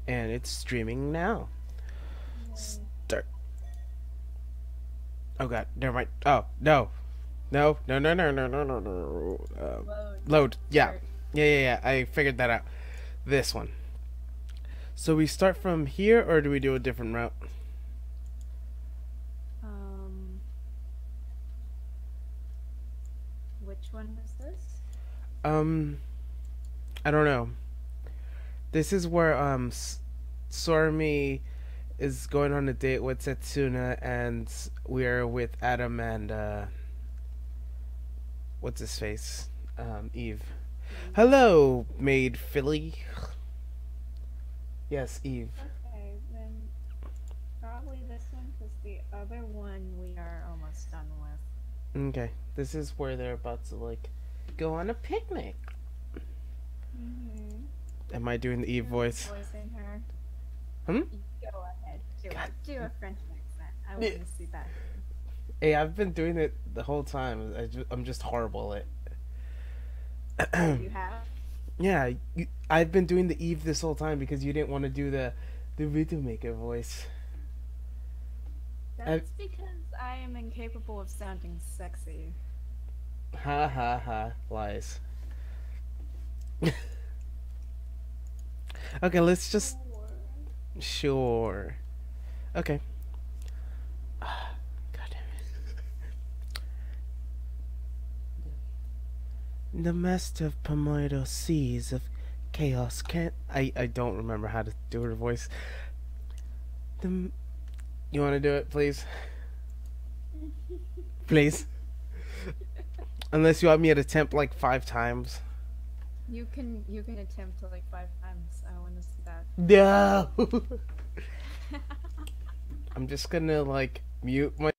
And it's streaming now. Yay. Start. Oh god, never mind. Oh, no. No, no, no, no, no, no, no, no. Load. Load. Yeah. Start. Yeah. I figured that out. This one. So we start from here, or do we do a different route? Um, which one is this? Um, I don't know. This is where Sormi is going on a date with Setsuna, and we're with Adam and what's his face? Eve. Eve. Hello, maid Philly. Yes, Eve. Okay, then probably this one because the other one we are almost done with. Okay, this is where they're about to like go on a picnic. Mm-hmm. Am I doing the Eve voice? Voicing her. Hmm? Go ahead. God. Do a French accent. I want to see that. Hey, I've been doing it the whole time. I'm just horrible at. You have? Yeah, I've been doing the Eve this whole time because you didn't want to do the video maker voice. That's because I am incapable of sounding sexy. Ha ha ha, lies. Okay, let's just. Sure. Okay. God damn it. The master of primordial seas of chaos can't. I don't remember how to do her voice. You want to do it, please? Please. Unless you want me to attempt like 5 times. You can attempt to like 5 times. I want to see that. No. I'm just gonna like mute my.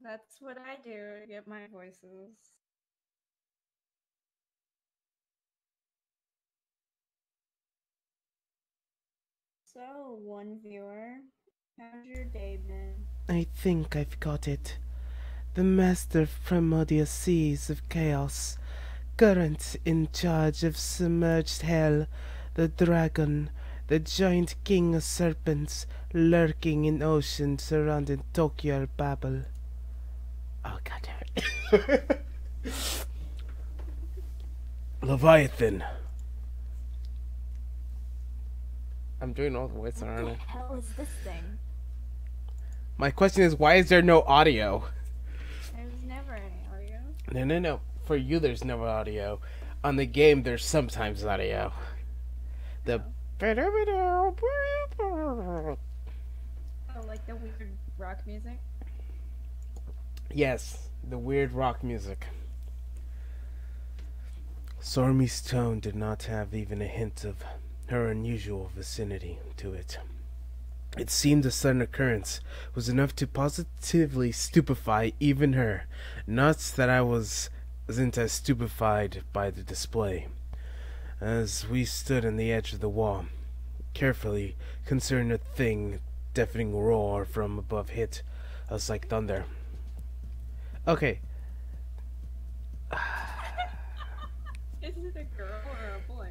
That's what I do to get my voices. So, one viewer, how's your day been? I think I've got it. The master of primordial seas of chaos, current in charge of submerged hell, the dragon, the giant king of serpents, lurking in oceans surrounding Tokyo or Babel. Oh god damn it. Leviathan. I'm doing all the voices, What aren't the I? hell is this thing? My question is, why is there no audio? There's never any audio. No. For you, there's no audio. On the game, there's sometimes audio. The. Oh, like the weird rock music? Yes, the weird rock music. Sormi's tone did not have even a hint of her unusual vicinity to it. It seemed the sudden occurrence was enough to positively stupefy even her. Not that I wasn't as stupefied by the display. As we stood on the edge of the wall, carefully considering a deafening roar from above hit us like thunder. Okay. Is it a girl or a boy?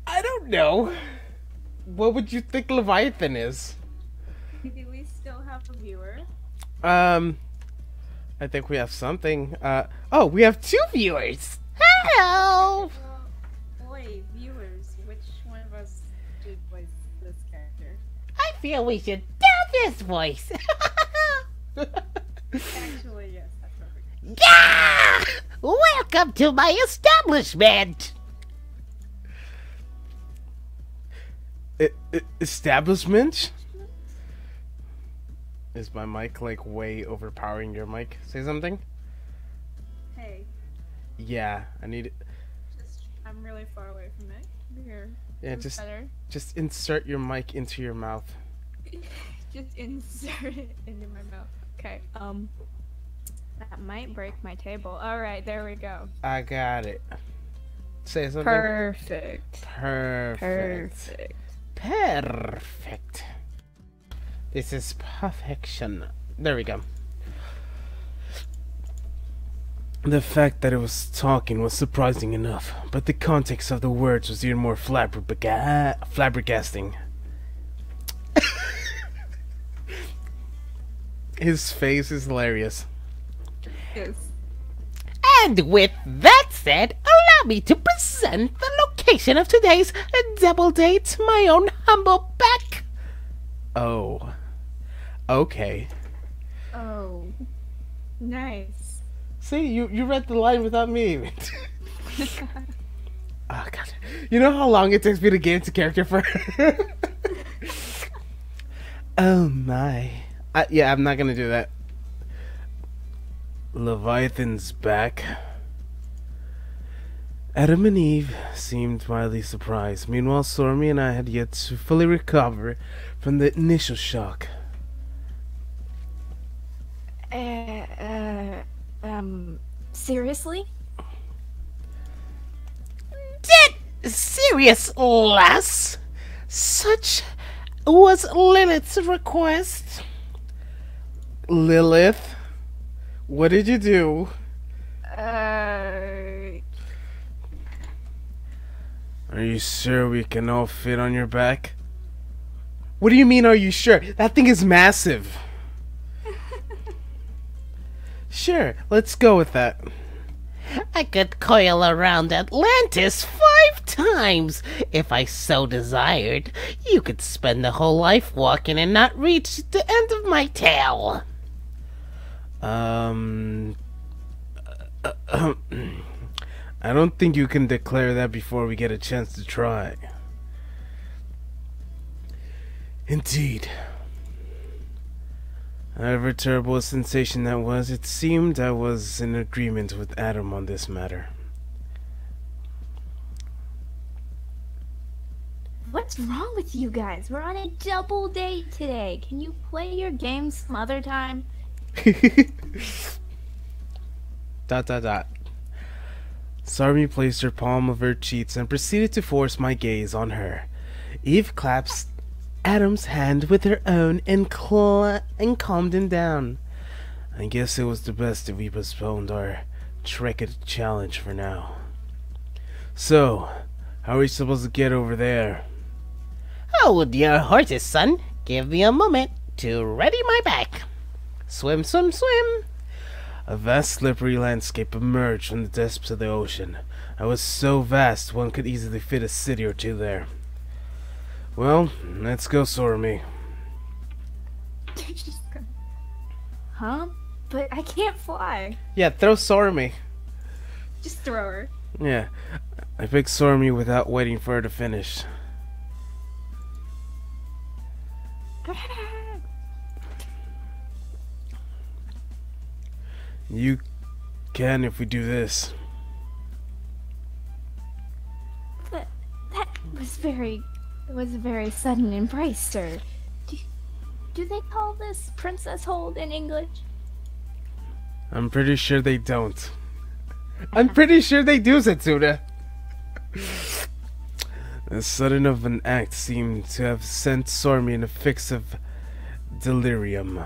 I don't know. What would you think Leviathan is? Do we still have a viewer? I think we have something. Oh, we have 2 viewers. Hello. Boy, viewers, which one of us did voice this character? I feel we should do this voice. Actually, yes, that's perfect. Yeah! Welcome to my establishment. Establishment? Is my mic like way overpowering your mic? Say something? Hey, Yeah, I need it. I'm really far away from it. Here. Yeah, This is better. just insert your mic into your mouth. Just insert it into my mouth. Okay. That might break my table. All right, there we go. I got it. Say something. Perfect. Perfect. Perfect. This is perfection. There we go. The fact that it was talking was surprising enough, but the context of the words was even more flabbergasting. His face is hilarious. Yes. And with that said, allow me to present the location of today's double date, my own humble back. Oh. Okay. Oh. Nice. See, you read the line without me. Oh, God. You know how long it takes me to get into character for her? Oh, my. Yeah, I'm not gonna do that. Leviathan's back. Adam and Eve seemed mildly surprised. Meanwhile, Stormy and I had yet to fully recover from the initial shock. Seriously? Dead serious, lass. Such was Lilith's request. Lilith? What did you do? Uh. Are you sure we can all fit on your back? What do you mean, are you sure? That thing is massive. Sure, let's go with that. I could coil around Atlantis 5 times if I so desired. You could spend the whole life walking and not reach the end of my tail. I don't think you can declare that before we get a chance to try. Indeed. However terrible a sensation that was, it seemed I was in agreement with Adam on this matter. What's wrong with you guys? We're on a double date today. Can you play your game some other time? Dot dot dot. Sarmi placed her palm of her cheeks and proceeded to force my gaze on her. Eve clasped Adam's hand with her own and calmed him down. I guess it was the best if we postponed our tricky challenge for now. So, how are we supposed to get over there? Hold your horses, son. Give me a moment to ready my back. Swim, swim, swim. A vast slippery landscape emerged from the depths of the ocean. It was so vast one could easily fit a city or two there. Well, let's go, Sormi. Huh? But I can't fly. Yeah, throw Sormi. Just throw her. Yeah, I picked Sormi without waiting for her to finish. You can if we do this. But that was very... It was a very sudden embrace, sir. Do they call this princess hold in English? I'm pretty sure they don't. I'm pretty sure they do, Setsuna. The sudden of an act seemed to have sent Sormi in a fix of delirium.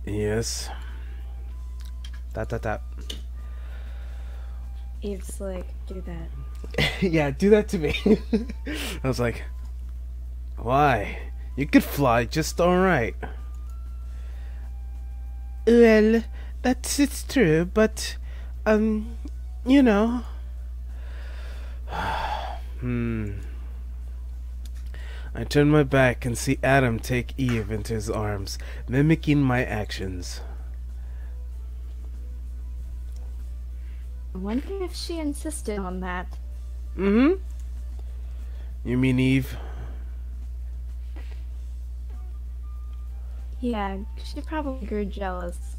Yes. That. Eve's like, do that. Yeah, do that to me. I was like, why? You could fly just alright. Well, it's true, but, you know. I turn my back and see Adam take Eve into his arms, mimicking my actions. I wonder if she insisted on that. You mean Eve? Yeah, she probably grew jealous.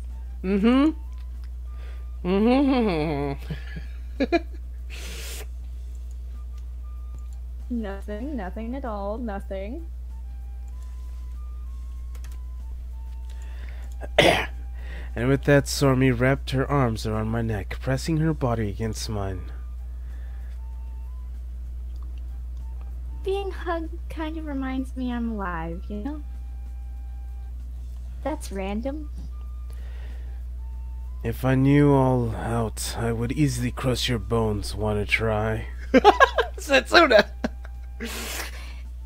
Nothing at all, nothing. And with that, Sormi wrapped her arms around my neck, pressing her body against mine. Being hugged kind of reminds me I'm alive, you know? That's random. If I knew all out, I would easily crush your bones. Wanna try? Setsuna!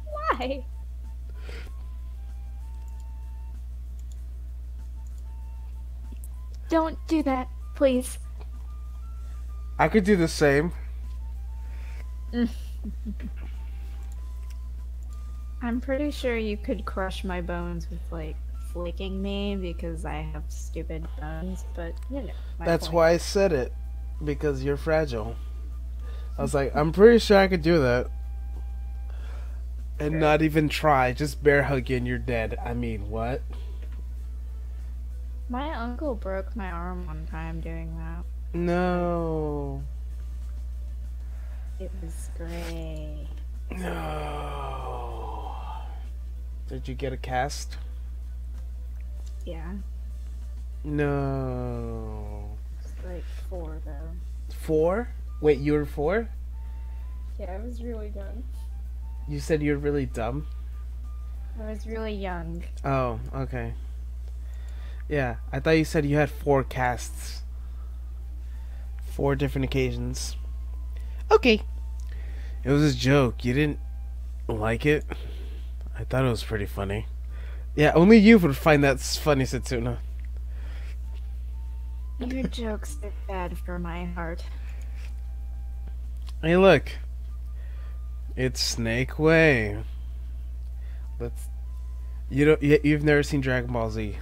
Why? Don't do that, please. I could do the same. I'm pretty sure you could crush my bones with, like, flicking me because I have stupid bones, but, you know. That's why I said it. Because you're fragile. I was like, I'm pretty sure I could do that. And not even try. Just bear hug you and you're dead. I mean, what? My uncle broke my arm one time doing that. No. It was great. No. Did you get a cast? Yeah. No. It's like 4, though. 4? Wait, you were 4? Yeah, I was really young. You said you were really dumb? I was really young. Oh, okay. Yeah, I thought you said you had 4 casts. 4 different occasions. Okay. It was a joke. You didn't like it? I thought it was pretty funny. Yeah, only you would find that funny, Setsuna. Your jokes are bad for my heart. Hey, look. It's Snake Way. You've never seen Dragon Ball Z.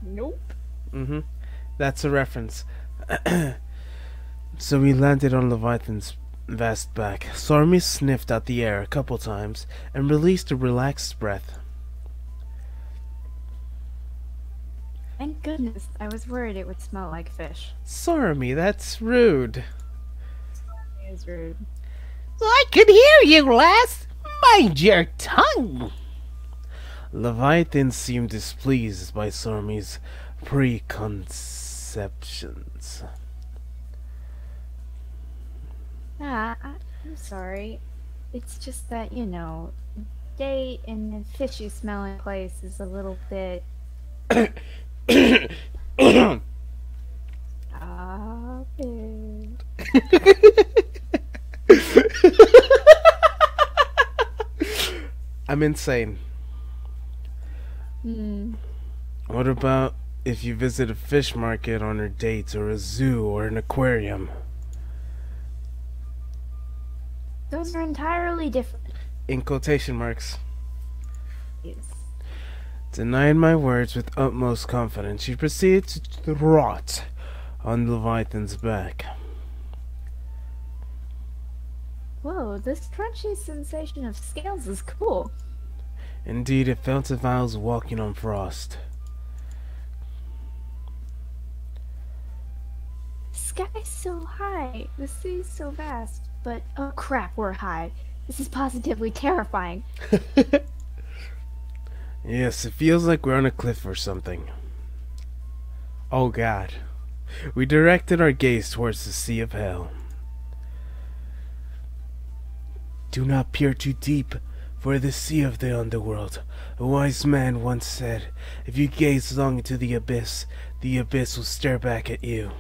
Nope. Mm-hmm. That's a reference. So we landed on Leviathan's vast back. Sormy sniffed out the air a couple times and released a relaxed breath. Thank goodness. I was worried it would smell like fish. Sormy, that's rude. It is rude. I can hear you, lass! Mind your tongue! Leviathan seemed displeased by Sormy's preconceptions. I'm sorry. It's just that, you know, date in a fishy smelling place is a little bit... Stop it. I'm insane. What about if you visit a fish market on a date, or a zoo, or an aquarium? Those are entirely different. In quotation marks. Yes. Denying my words with utmost confidence, she proceeded to trot on Leviathan's back. Whoa, this crunchy sensation of scales is cool. Indeed, it felt as if I was walking on frost. The sky's so high, the sea's so vast, but oh crap, we're high. This is positively terrifying. Yes, it feels like we're on a cliff or something. Oh God. We directed our gaze towards the Sea of Hell. Do not peer too deep, for the sea of the underworld. A wise man once said, if you gaze long into the abyss will stare back at you.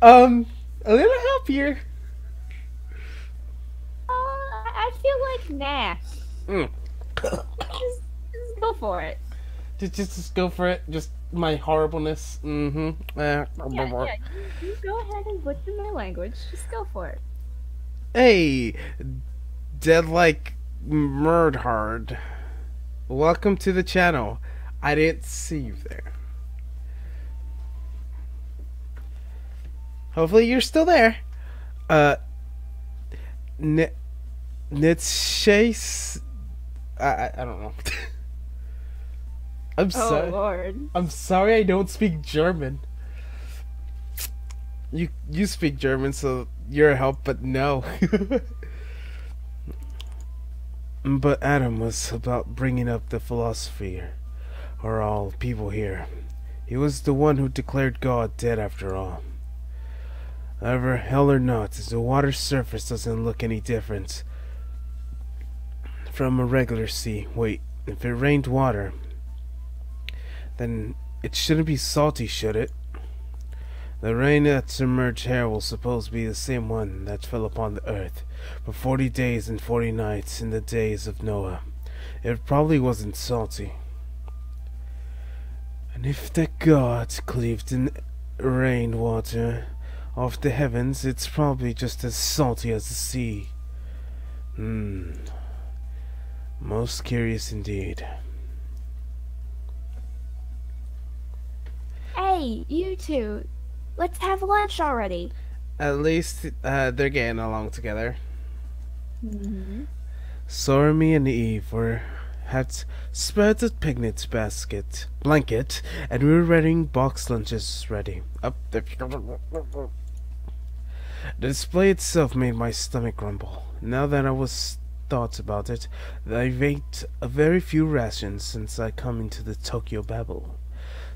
A little help here. I feel like nah. Just go for it. Just go for it. Just my horribleness. Yeah, you go ahead and butcher my language. Just go for it. Hey, dead like Murdhard. Welcome to the channel. I didn't see you there. Hopefully you're still there. Nitschase. I don't know. I'm sorry. Oh Lord. I'm sorry I don't speak German. You speak German, so you're a help, but no. But Adam was about bringing up the philosophy, or all people here. He was the one who declared God dead after all. However, hell or not, the water's surface doesn't look any different from a regular sea. Wait, if it rained water, then it shouldn't be salty, should it? The rain that submerged here will suppose be the same one that fell upon the earth for 40 days and 40 nights in the days of Noah. It probably wasn't salty. And if the gods cleaved in rain water off the heavens, it's probably just as salty as the sea. Most curious indeed. Hey, you two. Let's have lunch already. At least they're getting along together. Mm-hmm. Sormy and Eve had spread the picnic blanket, and we were getting box lunches ready. Up there. The display itself made my stomach rumble. Now that I was thought about it, I've ate a very few rations since I come into the Tokyo Babel.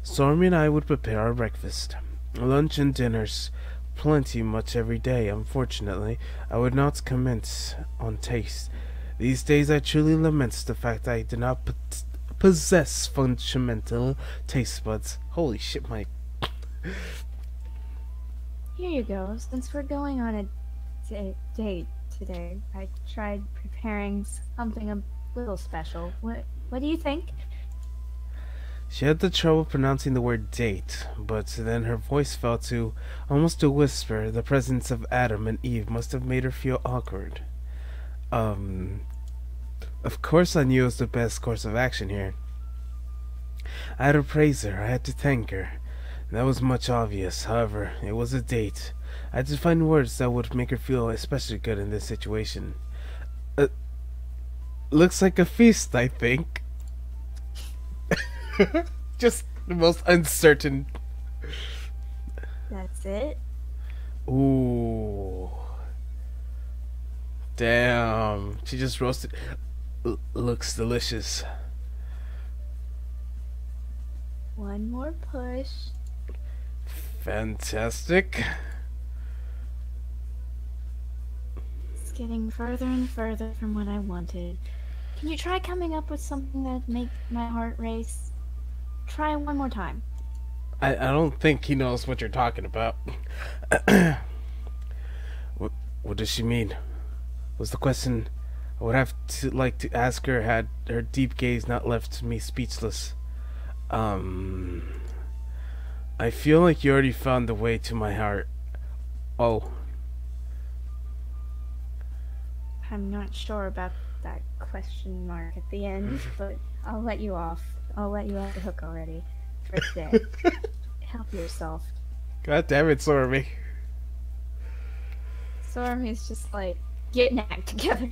Stormy and I would prepare our breakfast, lunch and dinners, plenty much every day. Unfortunately, I would not comment on taste. These days I truly lament the fact I do not possess fundamental taste buds. Holy shit, Mike. Here you go. Since we're going on a date today, I tried preparing something a little special. What do you think? She had the trouble pronouncing the word date, but then her voice fell to almost a whisper. The presence of Adam and Eve must have made her feel awkward. Of course I knew it was the best course of action here. I had to praise her, I had to thank her. That was much obvious. However, it was a date. I had to find words that would make her feel especially good in this situation. Looks like a feast, I think. Just the most uncertain. That's it. Ooh. Damn. She just roasted. Looks delicious. One more push. Fantastic. It's getting further and further from what I wanted. Can you try coming up with something that'd make my heart race? Try one more time. I don't think he knows what you're talking about. What does she mean? Was the question I would have to like to ask her had her deep gaze not left me speechless. I feel like you already found the way to my heart. Oh. I'm not sure about that question mark at the end, but I'll let you off. I'll let you off the hook already for today. Help yourself. God damn it, Sormy. Stormy's just like, get an act together.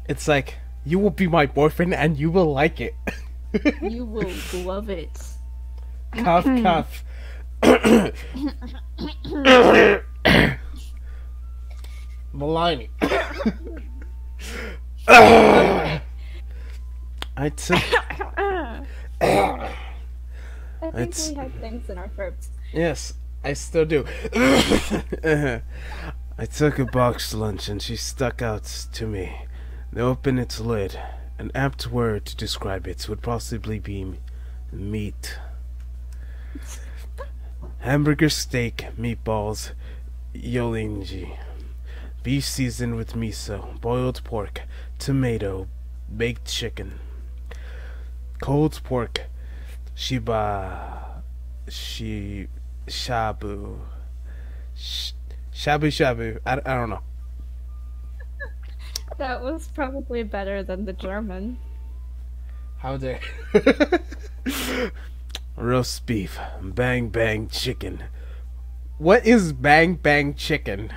It's like, you will be my boyfriend and you will like it. You will love it. Cough, cough. Malini. I took. I think we have things in our throats. Yes, I still do. I took a box lunch and she stuck out to me. They opened its lid. An apt word to describe it would possibly be meat. Hamburger steak, meatballs, yolinji, beef seasoned with miso, boiled pork, tomato, baked chicken, cold pork, shabu, shabu. I don't know. That was probably better than the German. How dare. Roast beef, bang bang chicken. What is bang bang chicken?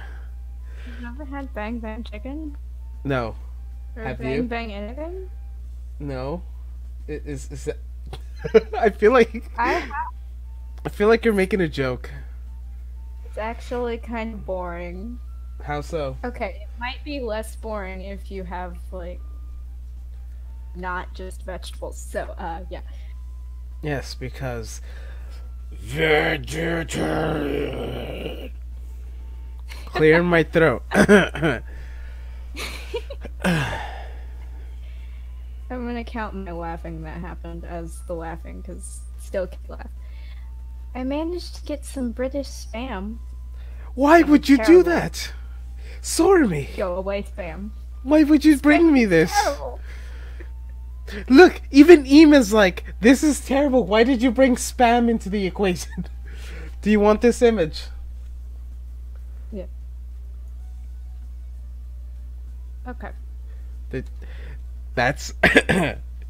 You've never had bang bang chicken? No. Or Have bang you? bang anything? No. Is that... I feel like you're making a joke. It's actually kind of boring. How so? Okay, it might be less boring if you have, like, not just vegetables. So, yeah. Yes, because vegetarian. Clear my throat. I'm gonna count my laughing that happened as the laughing, because still can't laugh. I managed to get some British spam. Why would you do terrible. that? Sorry. Go away, spam. Why would you bring me Spam is this? terrible. Look, even Ema's like, this is terrible. Why did you bring spam into the equation? Do you want this image? Yeah. Okay. That's...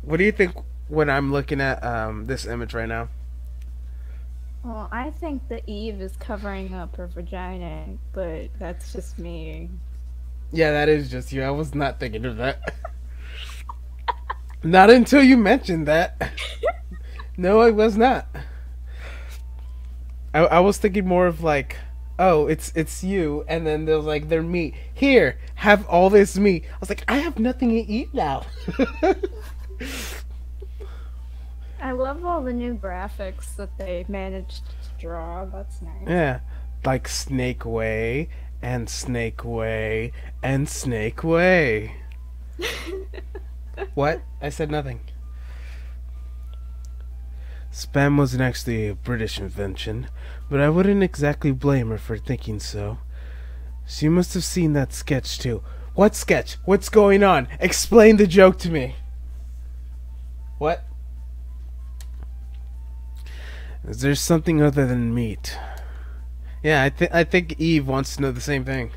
What do you think when I'm looking at this image right now? Well, I think that Eve is covering up her vagina, but that's just me. Yeah, that is just you. I was not thinking of that. Not until you mentioned that. No, I was not. I was thinking more of like, oh, it's you, and then there's like their meat. Here, have all this meat. I was like, I have nothing to eat now. I love all the new graphics that they managed to draw. That's nice. Yeah, like Snake Way and Snake Way and Snake Way. What? I said nothing. Spam wasn't actually a British invention, but I wouldn't exactly blame her for thinking so. She must have seen that sketch too. What sketch? What's going on? Explain the joke to me. What? Is there something other than meat? Yeah, I think Eve wants to know the same thing.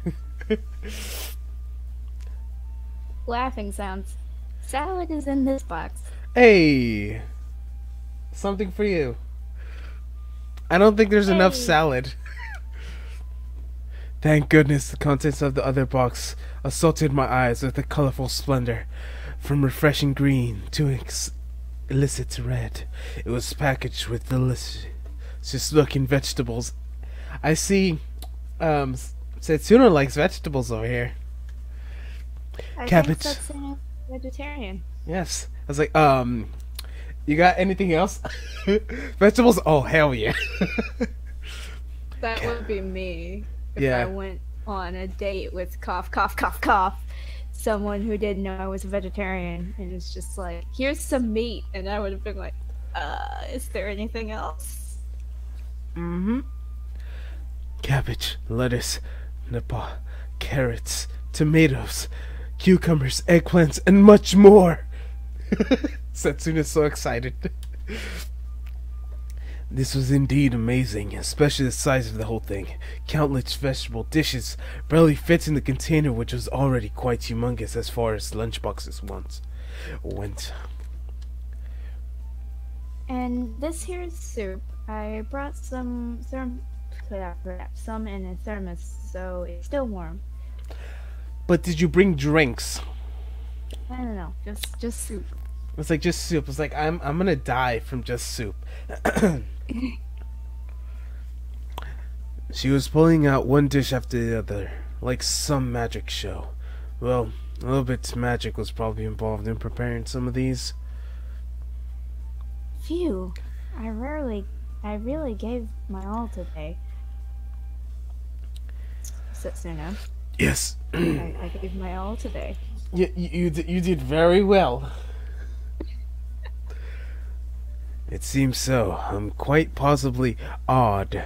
Laughing sounds. Salad is in this box. Hey, something for you. I don't think there's enough Hey. salad. Thank goodness the contents of the other box assaulted my eyes with a colorful splendor. From refreshing green to illicit red, it was packaged with delicious looking vegetables. I see, Setsuna likes vegetables over here. I Cabbage. think that's a vegetarian. Yes. I was like, you got anything else? Vegetables? Oh, hell yeah. That would be me if Yeah. I went on a date with cough, cough, cough, cough. Someone who didn't know I was a vegetarian, and it's just like, here's some meat, and I would have been like, is there anything else? Mm-hmm. Cabbage, lettuce, napa, carrots, tomatoes, cucumbers, eggplants, and much more. Setsuna's so excited. This was indeed amazing, especially the size of the whole thing. Countless vegetable dishes barely fit in the container, which was already quite humongous as far as lunchboxes went. And this here's soup. I brought some in a thermos, so it's still warm. But did you bring drinks? I don't know, just soup. It's like just soup. It's like I'm gonna die from just soup. She was pulling out one dish after the other, like some magic show. Well, a little bit of magic was probably involved in preparing some of these. Phew, I really gave my all today. Setsuna, Yes, I gave my all today. you did very well. It seems so. I'm quite possibly odd.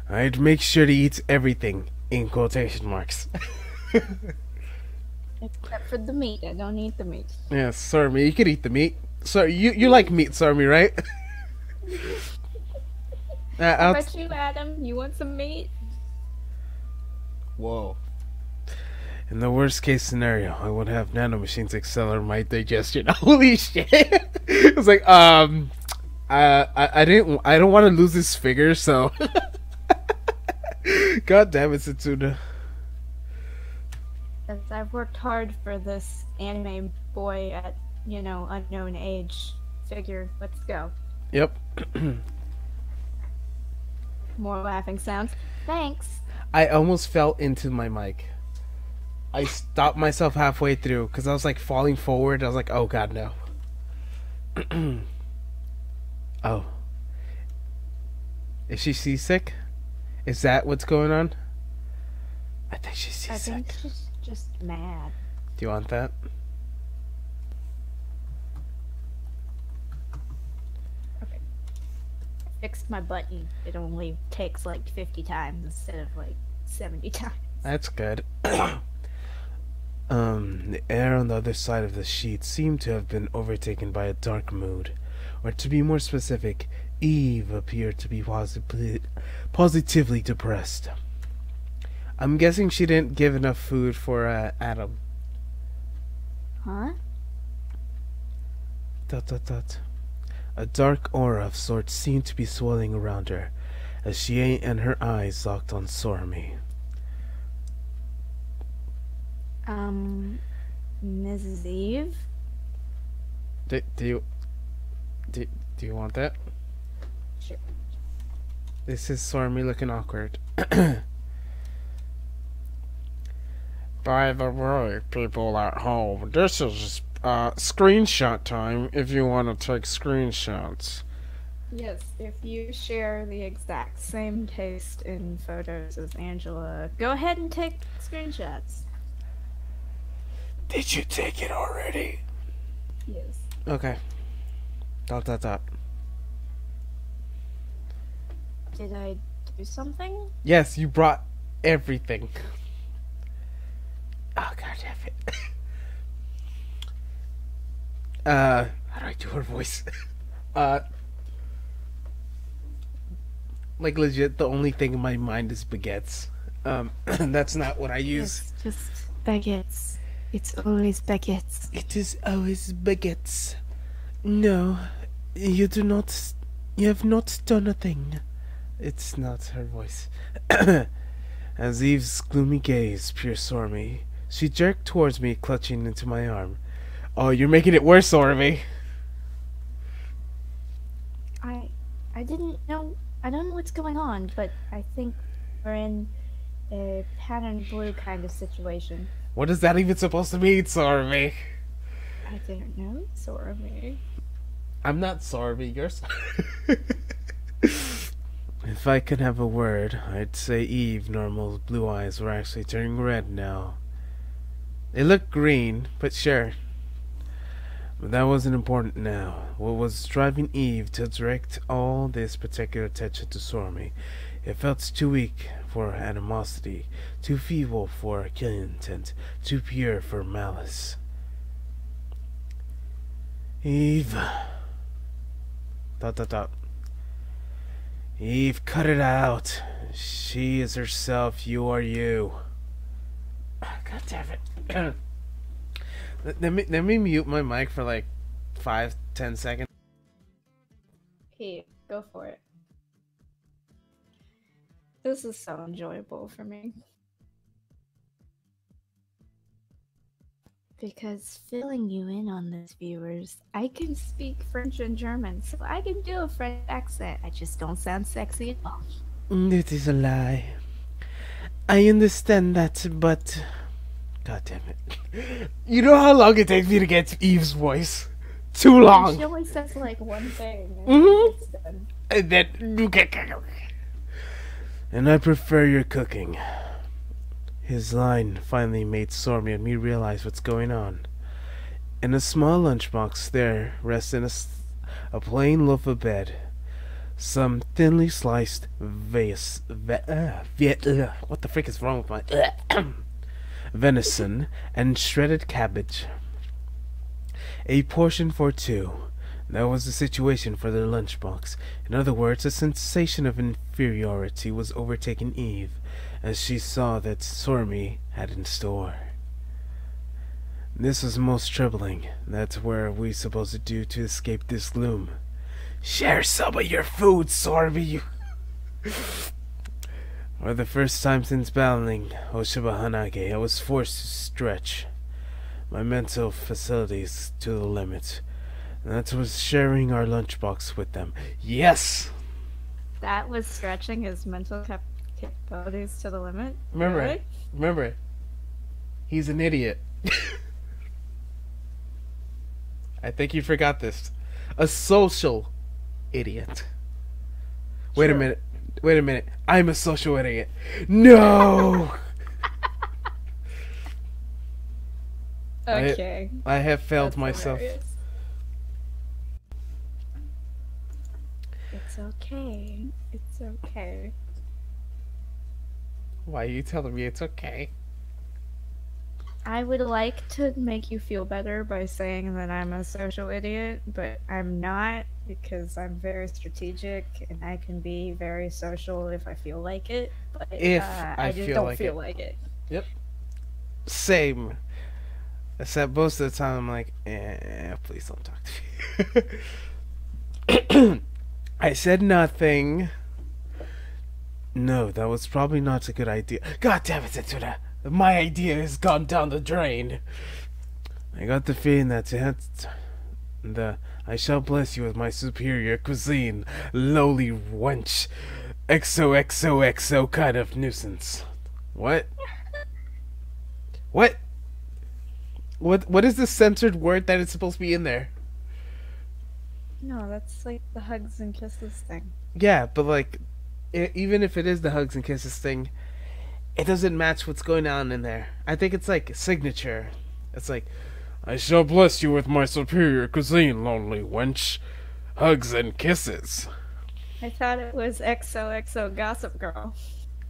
I'd make sure to eat everything, in quotation marks. Except for the meat, I don't eat the meat. Yes, Sarmi, you could eat the meat. Sorry, you like meat, Sarmi, right? How I'll- about you, Adam? You want some meat? Whoa. In the worst case scenario, I would have nanomachines accelerate my digestion. Holy shit! It's like, I don't want to lose this figure, so. God damn it, Setsuna. Because I've worked hard for this anime boy at, unknown age figure. Let's go. Yep. More laughing sounds. Thanks. I almost fell into my mic. I stopped myself halfway through because I was like falling forward. I was like, oh god, no. Oh. Is she seasick? Is that what's going on? I think she's I seasick. think she's just mad. Do you want that? fixed my button. It only takes like 50 times instead of like 70 times. That's good. The air on the other side of the sheet seemed to have been overtaken by a dark mood. Or to be more specific, Eve appeared to be positively depressed. I'm guessing she didn't give enough food for Adam. Huh? ... A dark aura of sorts seemed to be swirling around her, as she and her eyes locked on Sormy. Mrs. Eve? Do you want that? Sure. This is Sormy looking awkward. By the way, people at home, this is screenshot time if you want to take screenshots. Yes, if you share the exact same taste in photos as Angela, go ahead and take screenshots. Did you take it already? Yes. Okay. ... Did I do something? Yes, you brought everything. Oh, god damn it. How do I do her voice? Like legit, the only thing in my mind is baguettes. That's not what I use. It's just baguettes. It's always baguettes. It is always baguettes. No, you do not. You have not done a thing. It's not her voice. As Eve's gloomy gaze pierced Sormy, she jerked towards me, clutching into my arm. Oh, you're making it worse, Sormy. I didn't know. I don't know what's going on, but I think we're in a pattern blue kind of situation. What is that even supposed to mean, Sormy? I don't know, Sormy. I'm not Sormy, you're If I could have a word, I'd say Eve Normal's blue eyes were actually turning red now. They looked green, but sure. But that wasn't important now. What was driving Eve to direct all this particular attention to Sormy? It felt too weak for animosity, too feeble for killing intent, too pure for malice. Eve. ... Eve, cut it out. She is herself, you are you. God damn it. Let me mute my mic for like 5-10 seconds. Hey, go for it. This is so enjoyable for me. Because filling you in on this, viewers, I can speak French and German, so I can do a French accent. I just don't sound sexy at all. It is a lie. I understand that, but... God damn it. You know how long it takes me to get Eve's voice? Too long. She always says like one thing. And then... And I prefer your cooking. His line finally made Sormy and me realize what's going on. In a small lunchbox there rested a plain loaf of bread, some thinly sliced what the frick is wrong with my venison, and shredded cabbage. A portion for two. That was the situation for their lunchbox. In other words, a sensation of inferiority was overtaking Eve as she saw that Sormy had in store. This was most troubling. That's where we supposed to do to escape this gloom. Share some of your food, Sorby. For the first time since battling Oshiba Hanage, I was forced to stretch my mental facilities to the limit. That was sharing our lunchbox with them. Yes! That was stretching his mental capabilities to the limit? Remember, he's an idiot. I think you forgot this. A social idiot. Wait a minute. I'm a social idiot. No! Okay. I have failed That's myself. hilarious. It's okay. It's okay. Why are you telling me it's okay? I would like to make you feel better by saying that I'm a social idiot, but I'm not because I'm very strategic and I can be very social if I feel like it. But If I I just feel don't like feel it. like it. Yep. Same. Except most of the time I'm like, please don't talk to me. I said nothing. No, that was probably not a good idea. God damn it, Setsuna! My idea has gone down the drain. I got the feeling that I shall bless you with my superior cuisine, lowly wench, XOXOXO kind of nuisance. What? What? What is the censored word that is supposed to be in there? No, that's like the hugs and kisses thing. Yeah, but like, even if it is the hugs and kisses thing, it doesn't match what's going on in there. I think it's like signature. It's like, I shall bless you with my superior cuisine, lonely wench. Hugs and kisses. I thought it was XOXO Gossip Girl.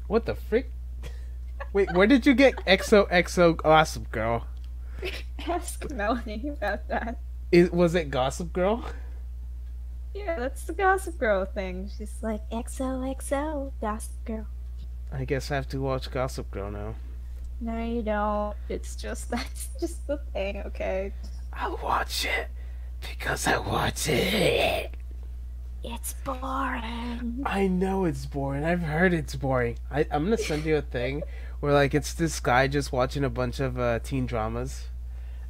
What the frick? Wait, where did you get XOXO Gossip Girl? Ask Melanie about that. Was it Gossip Girl? Yeah, that's the Gossip Girl thing. She's like, XOXO Gossip Girl. I guess I have to watch Gossip Girl now. No, you don't. It's just, that's just the thing, okay? I'll watch it because I watch it. It's boring. I know it's boring. I've heard it's boring. I'm gonna send you a thing where like it's this guy just watching a bunch of teen dramas,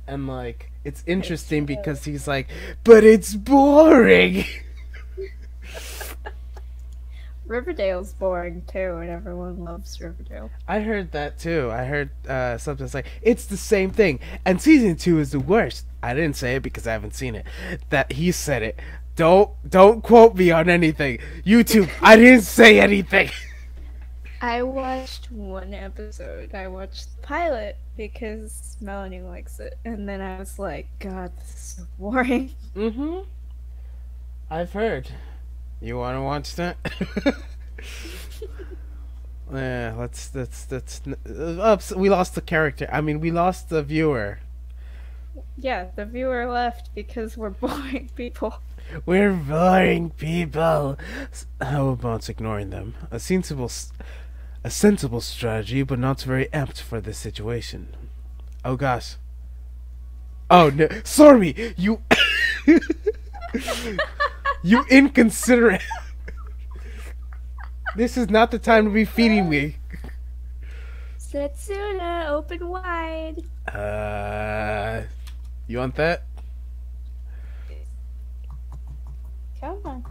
and like it's interesting because he's like, but it's boring. Riverdale's boring too, and everyone loves Riverdale. I heard that too. I heard something that's like, it's the same thing, and season 2 is the worst. I didn't say it because I haven't seen it. That he said it. Don't quote me on anything. YouTube, I didn't say anything. I watched one episode. I watched the pilot because Melanie likes it, and then I was like, God, this is so boring. Mm-hmm. I've heard. You want to watch that? Yeah, let's. Oops, we lost the character. I mean, we lost the viewer. Yeah, the viewer left because we're boring people. We're boring people. How about ignoring them? A sensible strategy, but not very apt for this situation. Oh gosh. Oh no! Sorry, you. You inconsiderate. This is not the time to be feeding me. Setsuna, open wide. You want that? Come on.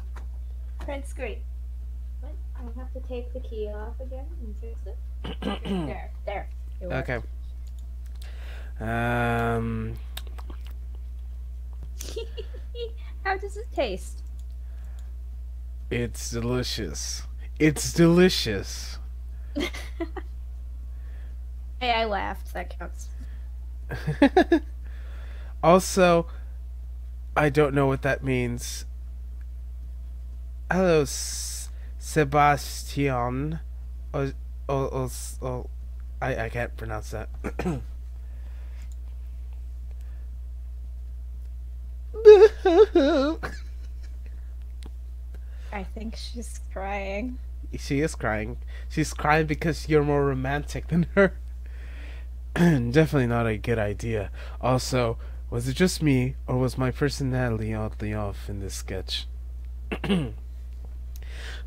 Print screen. What? I'll have to take the key off again and fix it. There. It worked. Okay. How does it taste? It's delicious. It's delicious. Hey, I laughed. That counts. Also, I don't know what that means. Hello, Sebastian. I can't pronounce that. I think she's crying. She is crying. She's crying because you're more romantic than her. Definitely not a good idea. Also, was it just me, or was my personality oddly off in this sketch?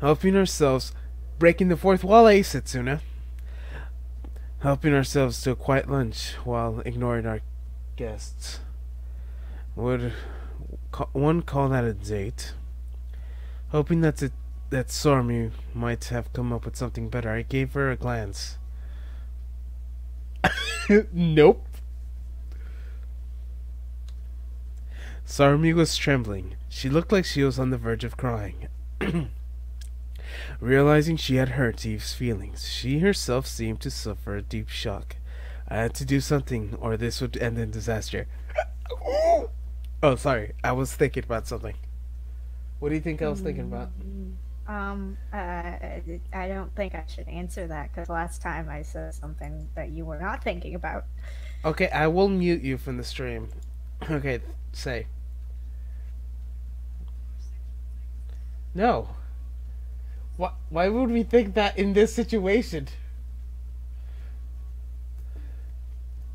Helping ourselves, breaking the fourth wall, Setsuna. Helping ourselves to a quiet lunch while ignoring our guests. Would one call that a date? Hoping that Sormi might have come up with something better, I gave her a glance. Nope. Sarmi was trembling. She looked like she was on the verge of crying. Realizing she had hurt Eve's feelings, she herself seemed to suffer a deep shock. I had to do something, or this would end in disaster. Oh, sorry. I was thinking about something. What do you think I was thinking about? I don't think I should answer that because last time I said something that you were not thinking about. Okay, I will mute you from the stream. Okay, say. No. Why would we think that in this situation?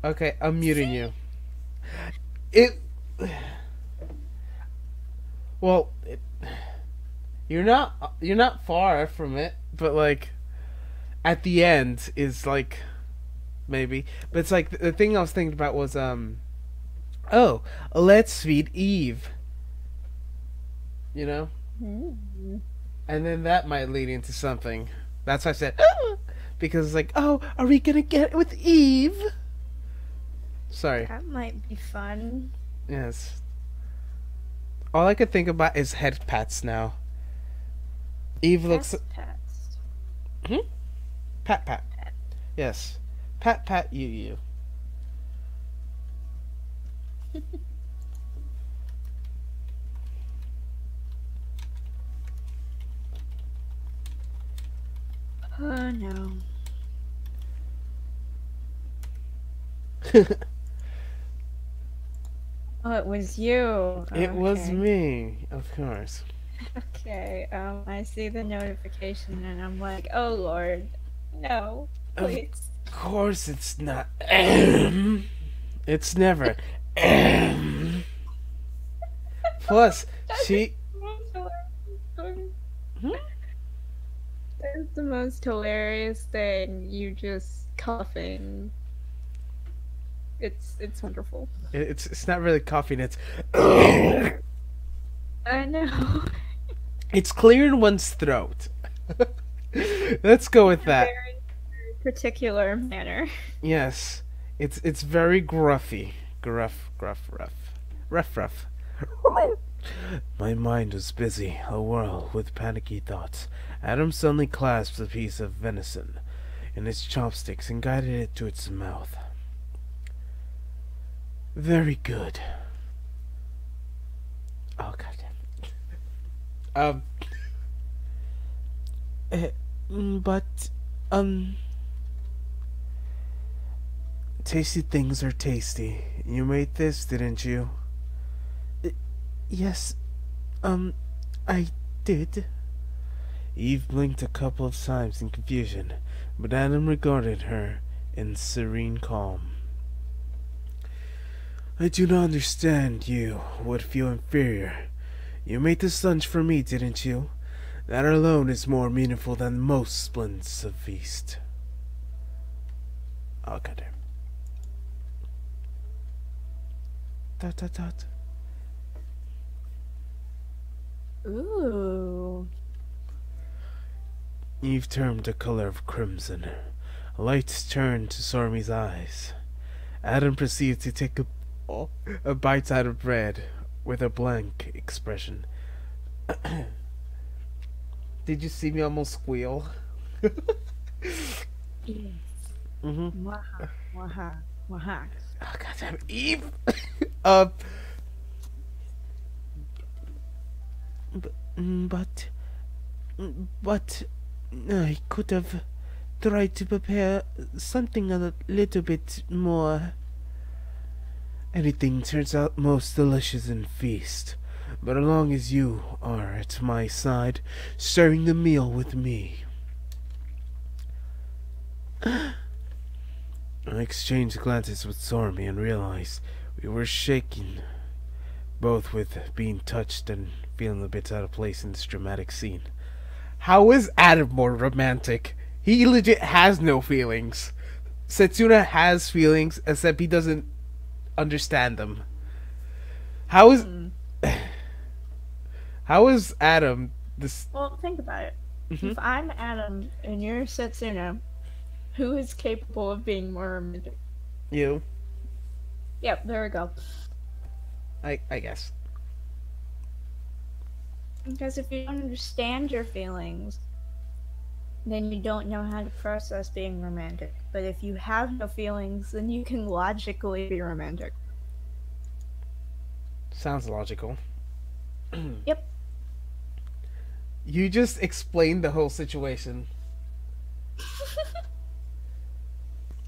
Okay, I'm muting you. It. Well, you're not far from it, but like, at the end is like, maybe. But it's like the thing I was thinking about was oh, let's feed Eve. You know. Mm. And then that might lead into something. That's why I said, because it's like, oh, are we gonna get it with Eve? Sorry. That might be fun. Yes. All I could think about is head pats now. Eve looks. Pets. Pat pat. Yes. Pat pat you. Oh no. Oh, it was you. It was Okay. me, of course. Okay. I see the notification and I'm like, oh Lord, no, please. Of course it's not. It's never. Plus, she. That's the most hilarious thing. You just coughing. It's wonderful. It's not really coughing. It's. I know. It's clearing one's throat. Let's go with that. Very particular manner. Yes, it's very gruffy. Gruff. Rough. My mind was busy, awhirl with panicky thoughts. Adam suddenly clasped a piece of venison in his chopsticks and guided it to its mouth. Very good. Oh goddamn. But tasty things are tasty. You made this, didn't you? Yes, I did. Eve blinked a couple of times in confusion, but Adam regarded her in serene calm. I do not understand. You would feel inferior. You made this lunch for me, didn't you? That alone is more meaningful than most splendors of feast. Oh, goddamn. Dot. Ooh. Eve turned the color of crimson. Light turned to Sormy's eyes. Adam proceeded to take a bite out of bread with a blank expression. Did you see me almost squeal? Yes. Mm-hmm. Waha. Oh, goddamn, Eve! But I could have tried to prepare something a little bit more. Anything turns out most delicious in feast, but as long as you are at my side, sharing the meal with me. I exchanged glances with Sormy and realized we were shaking, both with being touched and feeling a bit out of place in this dramatic scene. How is Adam more romantic? He legit has no feelings. Setsuna has feelings, except he doesn't understand them. How is Adam this? Well, think about it. Mhm. If I'm Adam and you're Setsuna, who is capable of being more romantic? You, Yep, there we go. I guess. Because if you don't understand your feelings, then you don't know how to process being romantic. But if you have no feelings, then you can logically be romantic. Sounds logical. Yep. You just explained the whole situation.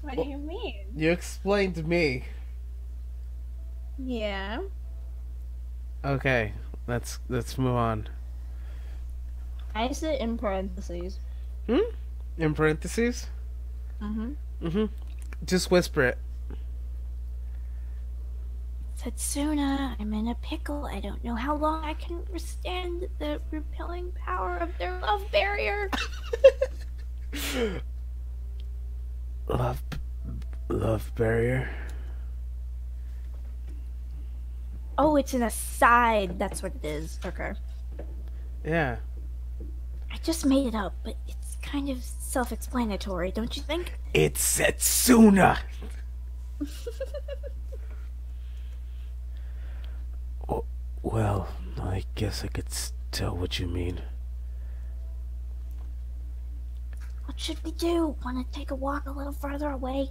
What do you mean? You explained to me. Yeah. Okay, let's move on. I said in parentheses. In parentheses? Mm-hmm. Just whisper it. Setsuna, I'm in a pickle. I don't know how long I can withstand the repelling power of their love barrier. Love, love barrier. Oh, it's an aside. That's what it is. Okay. Yeah. I just made it up, but it's kind of self-explanatory, don't you think? It's Setsuna. Oh, well, I guess I could tell what you mean. What should we do? Want to take a walk a little further away?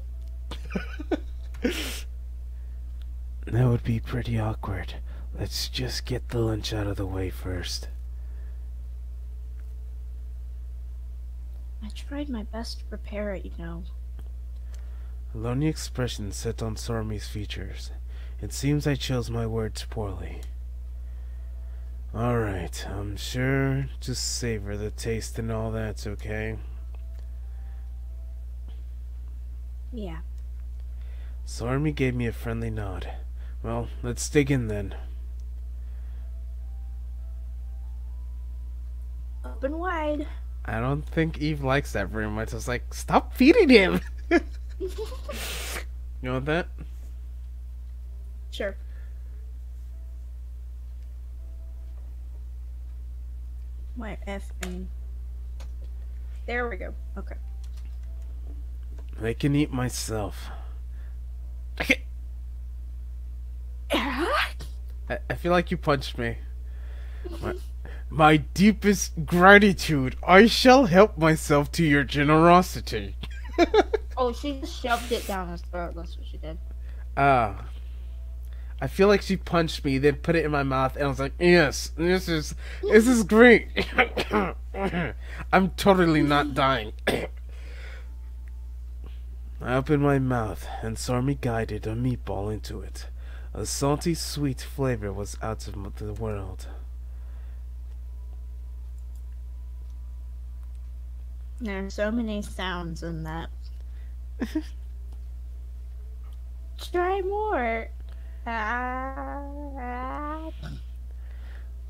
That would be pretty awkward. Let's just get the lunch out of the way first. I tried my best to prepare it, you know. A lonely expression set on Sormi's features. It seems I chose my words poorly. Alright, I'm sure just savor the taste and all that's okay. Yeah. Sormi gave me a friendly nod. Well, let's dig in then. Open wide. I don't think Eve likes that very much. I was like, stop feeding him! You want that? Sure. My F and... There we go. Okay. I can eat myself. I feel like you punched me. My deepest gratitude. I shall help myself to your generosity. Oh, she just shoved it down his throat. That's what she did. I feel like she punched me, then put it in my mouth, and I was like, yes, this is great. I'm totally not dying. I opened my mouth, and Sormi guided a meatball into it. A salty, sweet flavor was out of the world. There are so many sounds in that. Try more.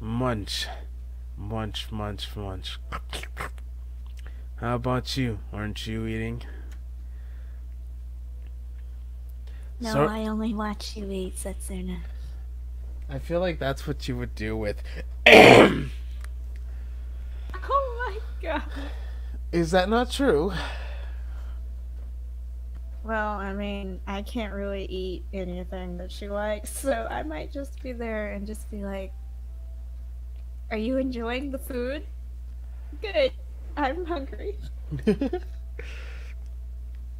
Munch. Munch, munch, munch. How about you? Aren't you eating? No, I only watch you eat, Setsuna. I feel like that's what you would do with... Oh my god. Is that not true? Well, I mean, I can't really eat anything that she likes, so I might just be there and just be like, are you enjoying the food? Good. I'm hungry.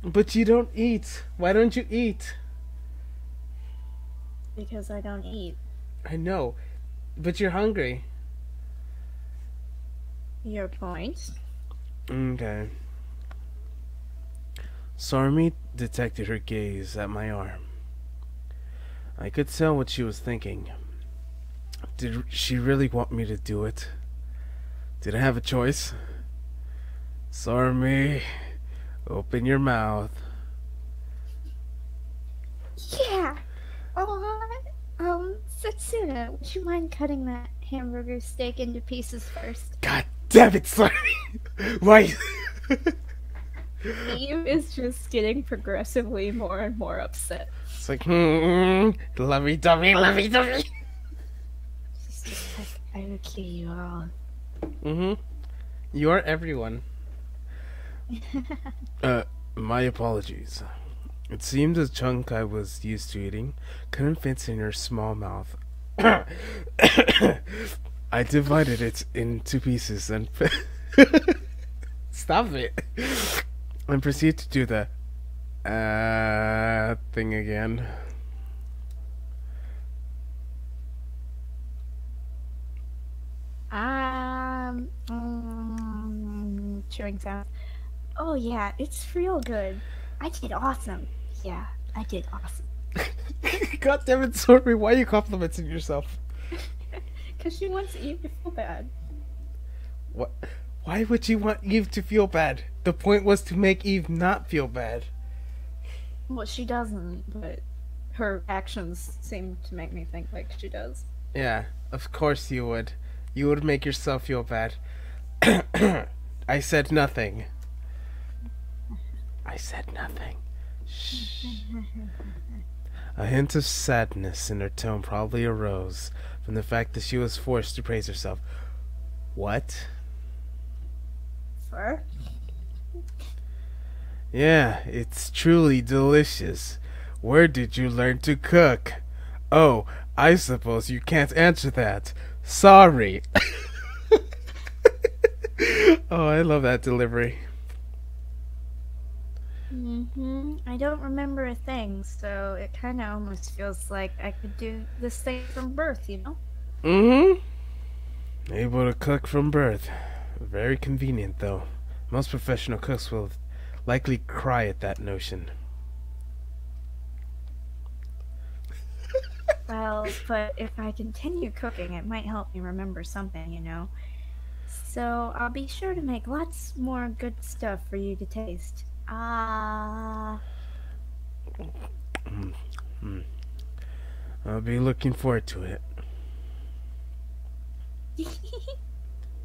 But you don't eat. Why don't you eat? Because I don't eat. I know. But you're hungry. Your point? Okay. Sormi detected her gaze at my arm. I could tell what she was thinking. Did she really want me to do it? Did I have a choice? Sormi, open your mouth. Yeah. Setsuna, would you mind cutting that hamburger steak into pieces first? God damn it, Sormi! Why? Eve is just getting progressively more and more upset. It's like, lovey-dovey, lovey-dovey. She's just like, I will kill you all. You are everyone. My apologies. It seemed the chunk I was used to eating couldn't fit in her small mouth. I divided it into pieces and... Stop it! And proceeded to do the... thing again. chewing sounds. Oh yeah, it's real good. I did awesome. Yeah, I did awesome. God damn it, Sorry, why are you complimenting yourself? Because she wants Eve to feel bad. What? Why would you want Eve to feel bad? The point was to make Eve not feel bad. Well, she doesn't, but her actions seem to make me think like she does. Yeah, of course you would. You would make yourself feel bad. I said nothing. I said nothing. Shh. A hint of sadness in her tone probably arose from the fact that she was forced to praise herself. What? Fur? Yeah, it's truly delicious. Where did you learn to cook? Oh, I suppose you can't answer that. Sorry. Oh, I love that delivery. I don't remember a thing, so it kind of almost feels like I could do this thing from birth, you know? Able to cook from birth. Very convenient, though. Most professional cooks will likely cry at that notion. Well, but if I continue cooking, it might help me remember something, you know? So I'll be sure to make lots more good stuff for you to taste. I'll be looking forward to it.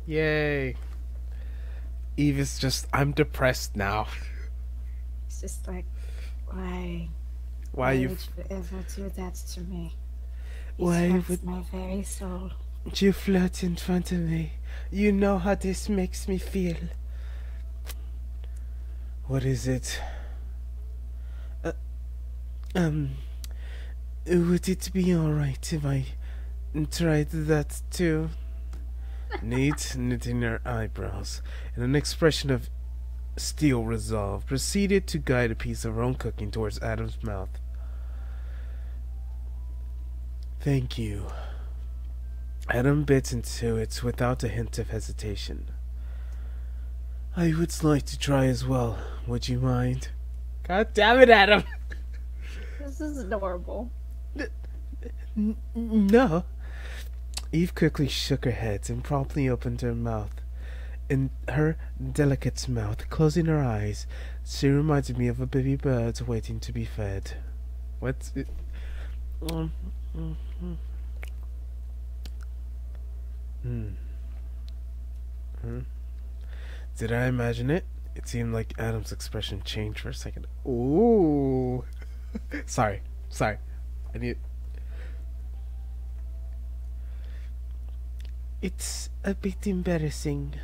Yay. Eve is just, I'm depressed now. It's just like, why? Why you... would you ever do that to me? Why It would hurts my very soul. you flirt in front of me? You know how this makes me feel. What is it? Would it be alright if I tried that too? Nate, knitting her eyebrows, and an expression of steel resolve, proceeded to guide a piece of her own cooking towards Adam's mouth. Thank you. Adam bit into it without a hint of hesitation. I would like to try as well. Would you mind? God damn it, Adam! This is adorable. No. Eve quickly shook her head and promptly opened her mouth. In her delicate mouth, closing her eyes, she reminded me of a baby bird waiting to be fed. What's it? Did I imagine it? It seemed like Adam's expression changed for a second. Ooh. Sorry. I need... It's a bit embarrassing.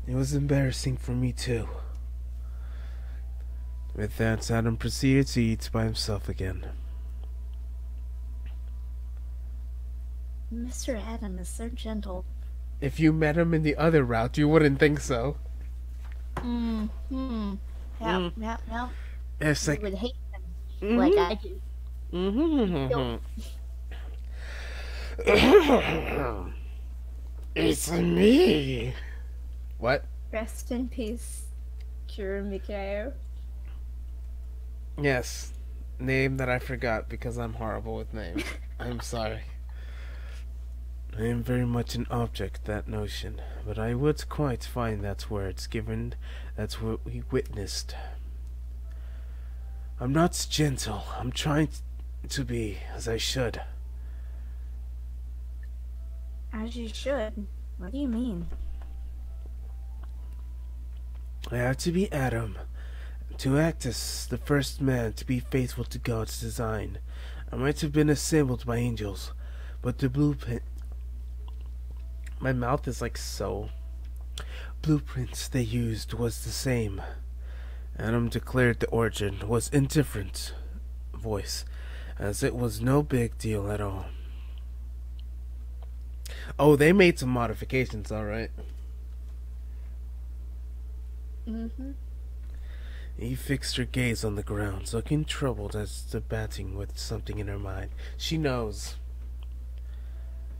It was embarrassing for me too. With that, Adam proceeded to eat by himself again. Mr. Adam is so gentle. If you met him in the other route, you wouldn't think so. Yep. It's You like... would hate them like I do. It's me. What? Rest in peace, Kira Mikao. Yes. Name that I forgot because I'm horrible with names. I'm sorry. I am very much an object, that notion, but I would quite find that's words, given that's what we witnessed. I'm not gentle. I'm trying to be as I should. As you should. What do you mean? I have to be Adam, to act as the first man to be faithful to God's design. I might have been assembled by angels, but the blueprint... My mouth is like so. Blueprints they used was the same. Adam declared the origin was indifferent voice, as it was no big deal at all. Oh, they made some modifications, alright. He fixed her gaze on the ground, looking troubled as debating with something in her mind. She knows.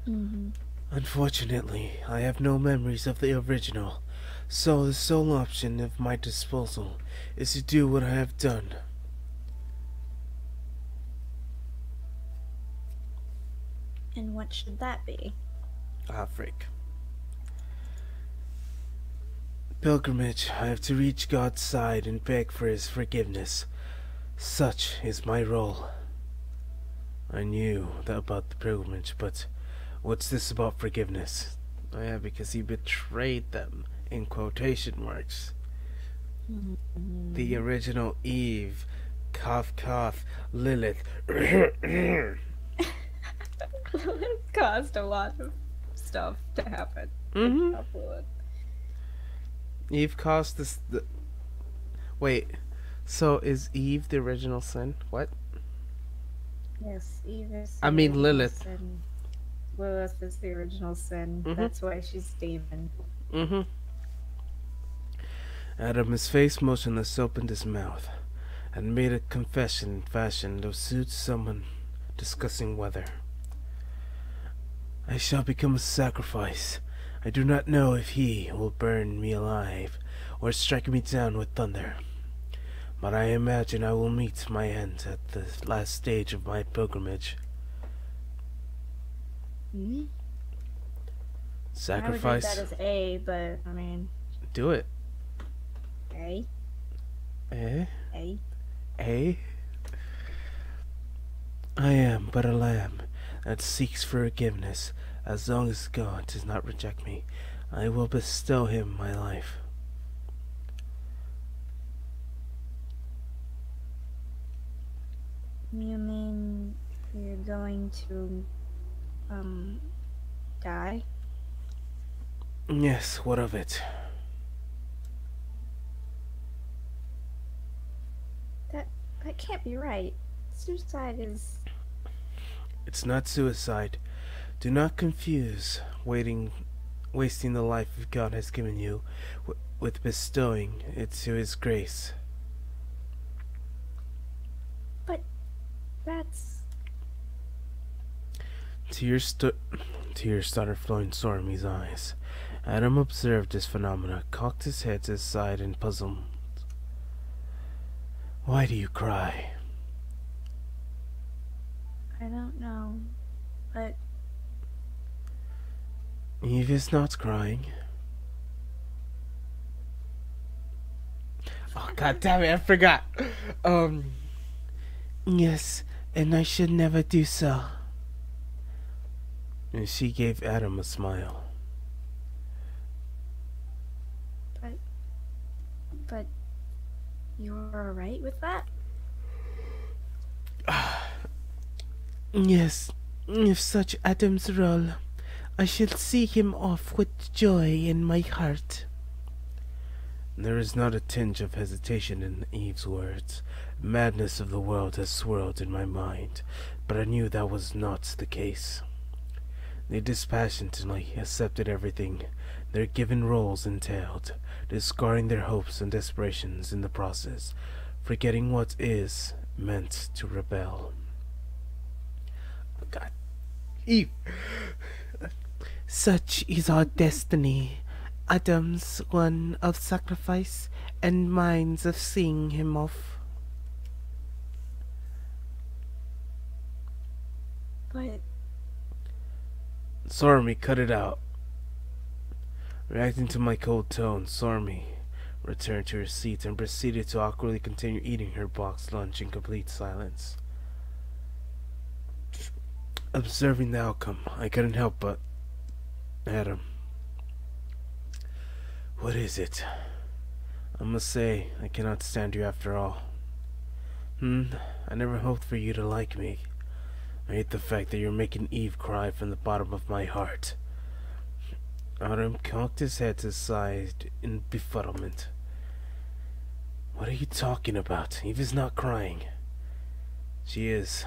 Mm-hmm. Unfortunately, I have no memories of the original. So the sole option at my disposal is to do what I have done. And what should that be? Ah, frick. Pilgrimage, I have to reach God's side and beg for his forgiveness. Such is my role. I knew that about the pilgrimage, but what's this about forgiveness? Oh yeah, because he betrayed them, in quotation marks. The original Eve, cough cough, Lilith. Caused a lot of stuff to happen. Eve caused this. Wait, so is Eve the original sin? What? Yes, Eve is. I mean Lilith. Sin. Lilith is the original sin. That's why she's demon. Adam, his face motionless, opened his mouth and made a confession in fashion that suits someone discussing weather. I shall become a sacrifice. I do not know if he will burn me alive or strike me down with thunder, but I imagine I will meet my end at the last stage of my pilgrimage. Sacrifice. I would read that as A, but I mean. Do it. A. Eh? A. Eh? I am but a lamb that seeks forgiveness. As long as God does not reject me, I will bestow him my life. You mean you're going to, die? Yes, what of it? That can't be right. Suicide is... It's not suicide. Do not confuse wasting the life God has given you with bestowing it to his grace. But that's... Tears started flowing Stormy's eyes. Adam observed this phenomena, cocked his head to his side in puzzlement. Why do you cry? I don't know, but... Eve is not crying. Oh, god damn it, I forgot. Yes, and I should never do so. And she gave Adam a smile. But you're alright with that? Yes, if such Adam's role, I shall see him off with joy in my heart. There is not a tinge of hesitation in Eve's words. Madness of the world has swirled in my mind, but I knew that was not the case. They dispassionately accepted everything their given roles entailed, discarding their hopes and aspirations in the process, forgetting what is meant to rebel. Oh, God. Eve! Such is our destiny. Adam's one of sacrifice, and mine's of seeing him off. But... Sormy, cut it out. Reacting to my cold tone, Sormy returned to her seat and proceeded to awkwardly continue eating her boxed lunch in complete silence. Observing the outcome, I couldn't help but... Adam. What is it? I must say, I cannot stand you after all. I never hoped for you to like me. I hate the fact that you're making Eve cry from the bottom of my heart. Adam cocked his head to the side in befuddlement. What are you talking about? Eve is not crying. She is.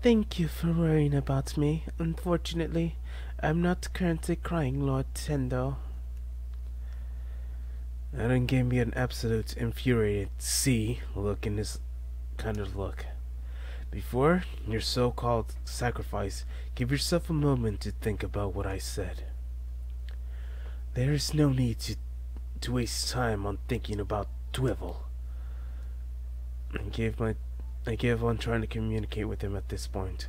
Thank you for worrying about me. Unfortunately, I'm not currently crying, Lord Tendo. Adam gave me an absolute infuriated look in his kind of look. Before your so-called sacrifice, give yourself a moment to think about what I said. There is no need to waste time on thinking about Twivel. I gave on trying to communicate with him at this point.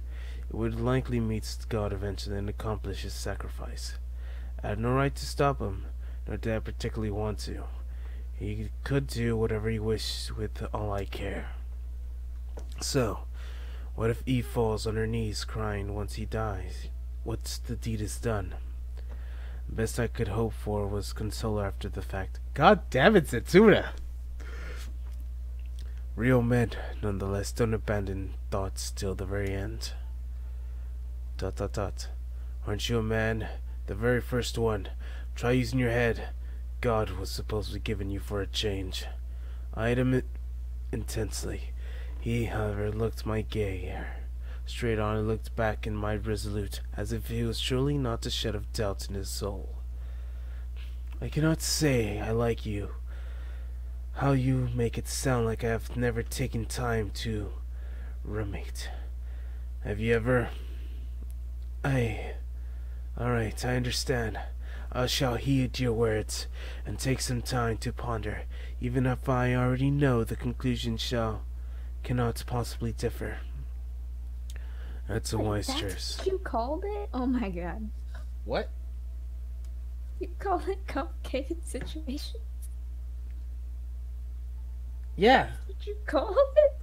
It would likely meet God eventually and accomplish his sacrifice. I had no right to stop him, nor did I particularly want to. He could do whatever he wished with all I care. So, what if Eve falls on her knees crying once he dies? Once the deed is done? The best I could hope for was console her after the fact. God damn it, Setsuna! Real men, nonetheless, don't abandon thoughts till the very end. ... Aren't you a man? The very first one. Try using your head. God was supposedly given you for a change. I eyed him intensely. He, however, looked my gaze straight on and looked back in my resolute, as if he was surely not a shed of doubt in his soul. I cannot say I like you. How you make it sound like I have never taken time to ruminate. Have you ever... Alright, I understand. I shall heed your words, and take some time to ponder, even if I already know the conclusion cannot possibly differ. That's a wise choice. That's what you called it? Oh my god. What? You call it complicated situations? Yeah. That's what you called it?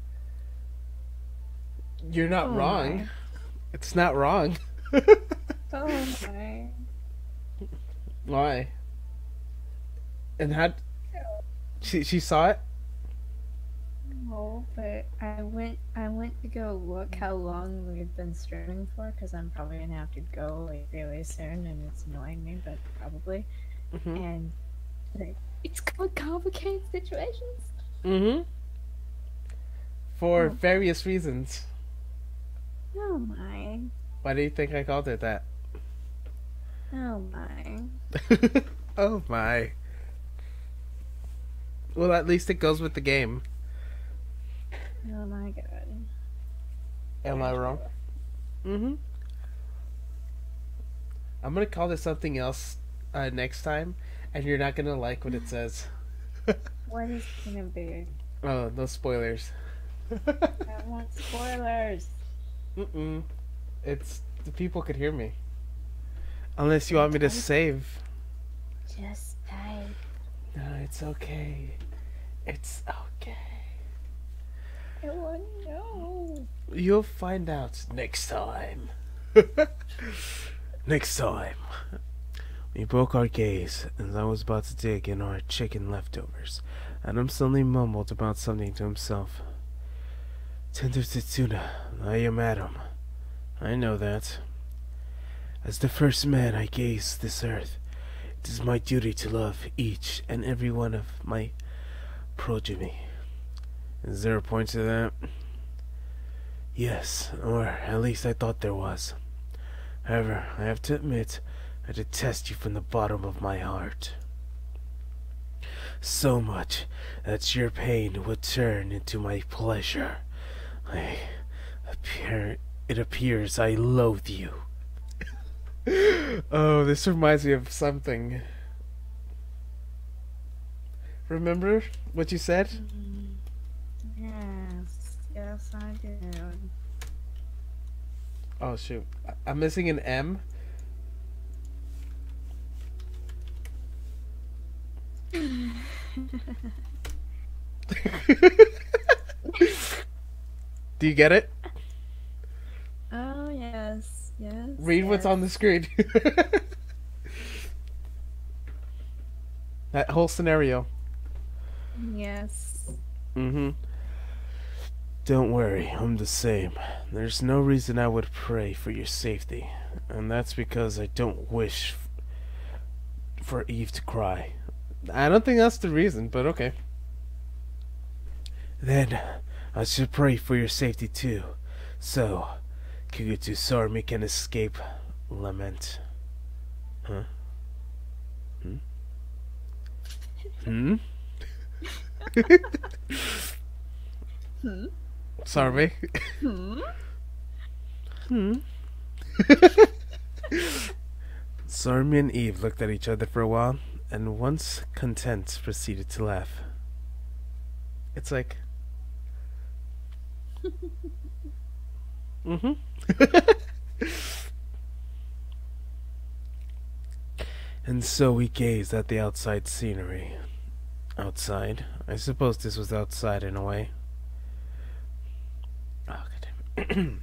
You're not wrong. My. It's not wrong. Oh my. Why? And how... She saw it? No, but I went to go look how long we've been streaming for, because I'm probably gonna have to go like really soon, and it's annoying me, but probably. Mm-hmm. And like, it's called complicated situations. Mm-hmm. For Oh. various reasons. Oh my. Why do you think I called it that? Oh my. Oh my. Well, at least it goes with the game. Oh my god. Am I wrong? Mm-hmm. I'm gonna call this something else next time, and you're not gonna like what it says. What is it gonna be? Oh, no spoilers. I want spoilers. Mm-mm. It's... the people could hear me. Unless you want me to save. Just type. No, it's okay. It's okay. I want to know. You'll find out next time. Next time. We broke our gaze, and I was about to dig in our chicken leftovers. Adam suddenly mumbled about something to himself. Tender Tetsuna, I am Adam. I know that. As the first man I gaze this earth, it is my duty to love each and every one of my progeny. Is there a point to that? Yes, or at least I thought there was. However, I have to admit, I detest you from the bottom of my heart. So much that your pain would turn into my pleasure. It appears I loathe you. Oh, this reminds me of something. Remember what you said? Yes, I did. Oh shoot, I'm missing an M. Do you get it? Oh yes. Read what's on the screen. That whole scenario. Yes. Mm-hmm. Don't worry, I'm the same. There's no reason I would pray for your safety. And that's because I don't wish for Eve to cry. I don't think that's the reason, but okay. Then, I should pray for your safety too. So, Kigutu Sormi can escape lament. Huh? Hmm? Sorry. Sormy and Eve looked at each other for a while, and once content, proceeded to laugh. It's like, mm-hmm. And so we gazed at the outside scenery. Outside? I suppose this was outside in a way. Oh, God.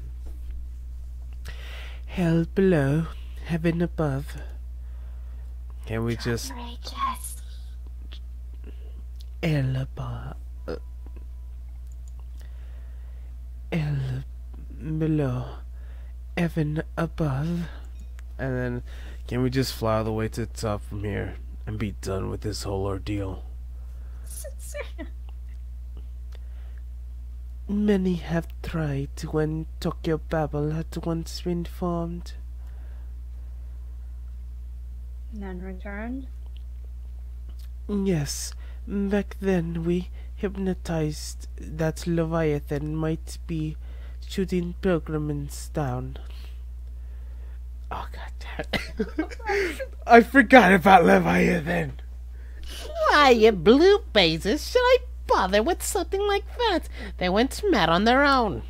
Hell below, heaven above. Can we just... Hell above. Hell below, heaven above. And then, can we just fly all the way to the top from here and be done with this whole ordeal? Many have tried when Tokyo Babel had once been formed. None returned? Yes, back then we hypnotized that Leviathan might be shooting pilgrims down. Oh, God damn it. I forgot about Leviathan. Why, you blue bases, should I bother with something like that? They went mad on their own.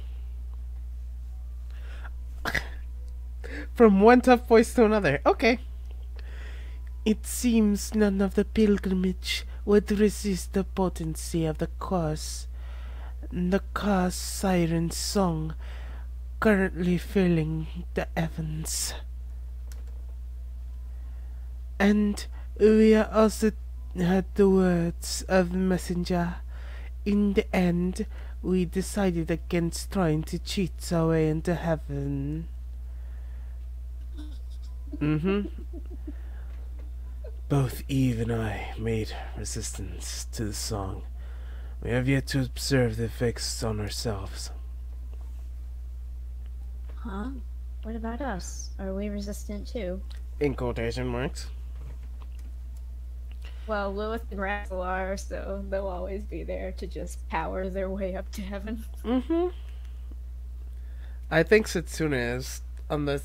From one tough voice to another. Okay. It seems none of the pilgrimage would resist the potency of the cause. The cause siren song currently filling the heavens. And we also had the words of the messenger. In the end, we decided against trying to cheat our way into heaven. Mm-hmm. Both Eve and I made resistance to the song. We have yet to observe the effects on ourselves. Huh? What about us? Are we resistant too? In quotation marks. Well, Lilith and Razzle are, so they'll always be there to just power their way up to heaven. Mm-hmm. I think Setsuna is on the...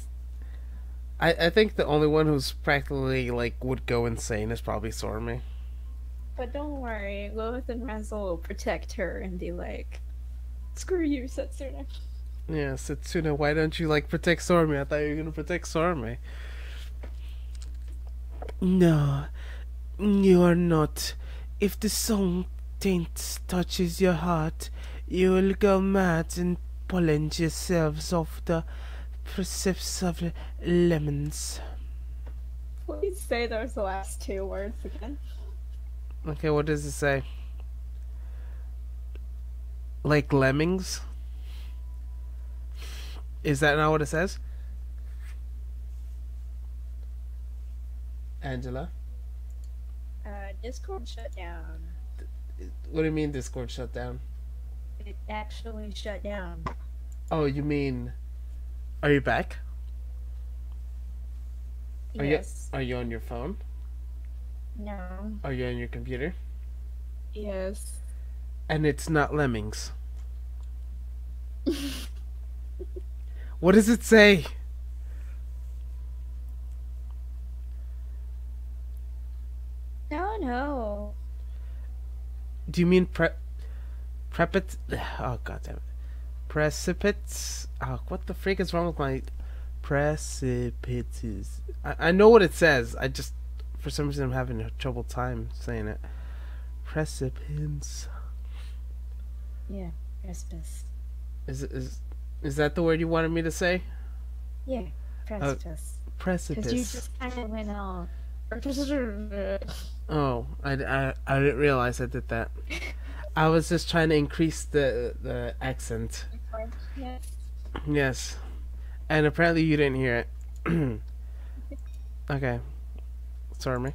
I think the only one who's practically, like, would go insane is probably Sormy. But don't worry, Lilith and Razzle will protect her and be like, screw you, Setsuna. Yeah, Setsuna, why don't you, like, protect Sormy? I thought you were gonna protect Sormy. No, you are not. If the song taint touches your heart, you will go mad and plunge yourselves off the precipice of lemons. Please say those last two words again. Okay, what does it say? Like lemmings? Is that not what it says? Angela? Discord shut down. What do you mean Discord shut down? It actually shut down. Oh, you mean... Are you back? Yes. Are you on your phone? No. Are you on your computer? Yes. And it's not lemmings. What does it say? No. Do you mean prepit? Oh, God damn it. Precipice? Oh, what the freak is wrong with my precipices? I know what it says. I just, for some reason, I'm having a trouble time saying it. Precipice. Yeah, precipice. Is that the word you wanted me to say? Yeah, precipice. Precipice. Because you just kind of went all... Oh, I didn't realize I did that. I was just trying to increase the accent. Yes. Yes. And apparently you didn't hear it. Okay. Sorry.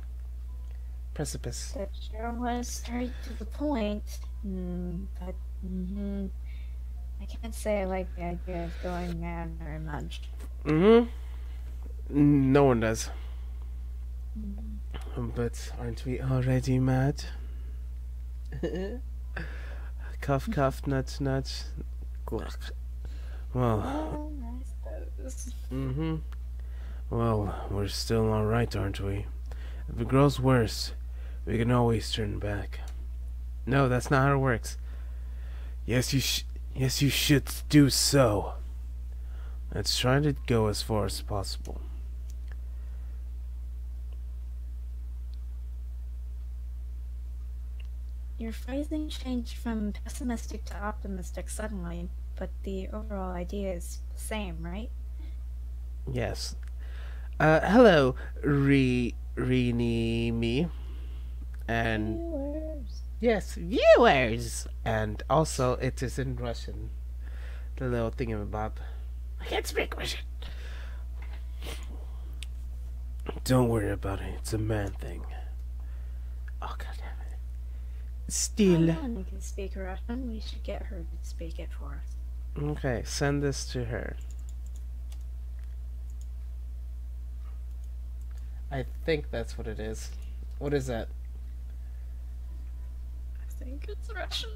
Precipice. That sure was straight to the point. But I can't say I like the idea of going mad very much. No one does. But aren't we already mad? Cough, cough, nudge, nudge. Gluck. Well, I suppose. Well, we're still alright, aren't we? If it grows worse, we can always turn back. No, that's not how it works. Yes, you should do so. Let's try to go as far as possible. Your phrasing changed from pessimistic to optimistic suddenly, but the overall idea is the same, right? Yes. Hello, me. And Viewers. yes, viewers. And also, it is in Russian. The little thingamabob. I can't speak Russian. Don't worry about it. It's a man thing. Oh, God damn it. Still. Anna can speak Russian. We should get her to speak it for us. Okay, send this to her. I think that's what it is. What is that? I think it's Russian.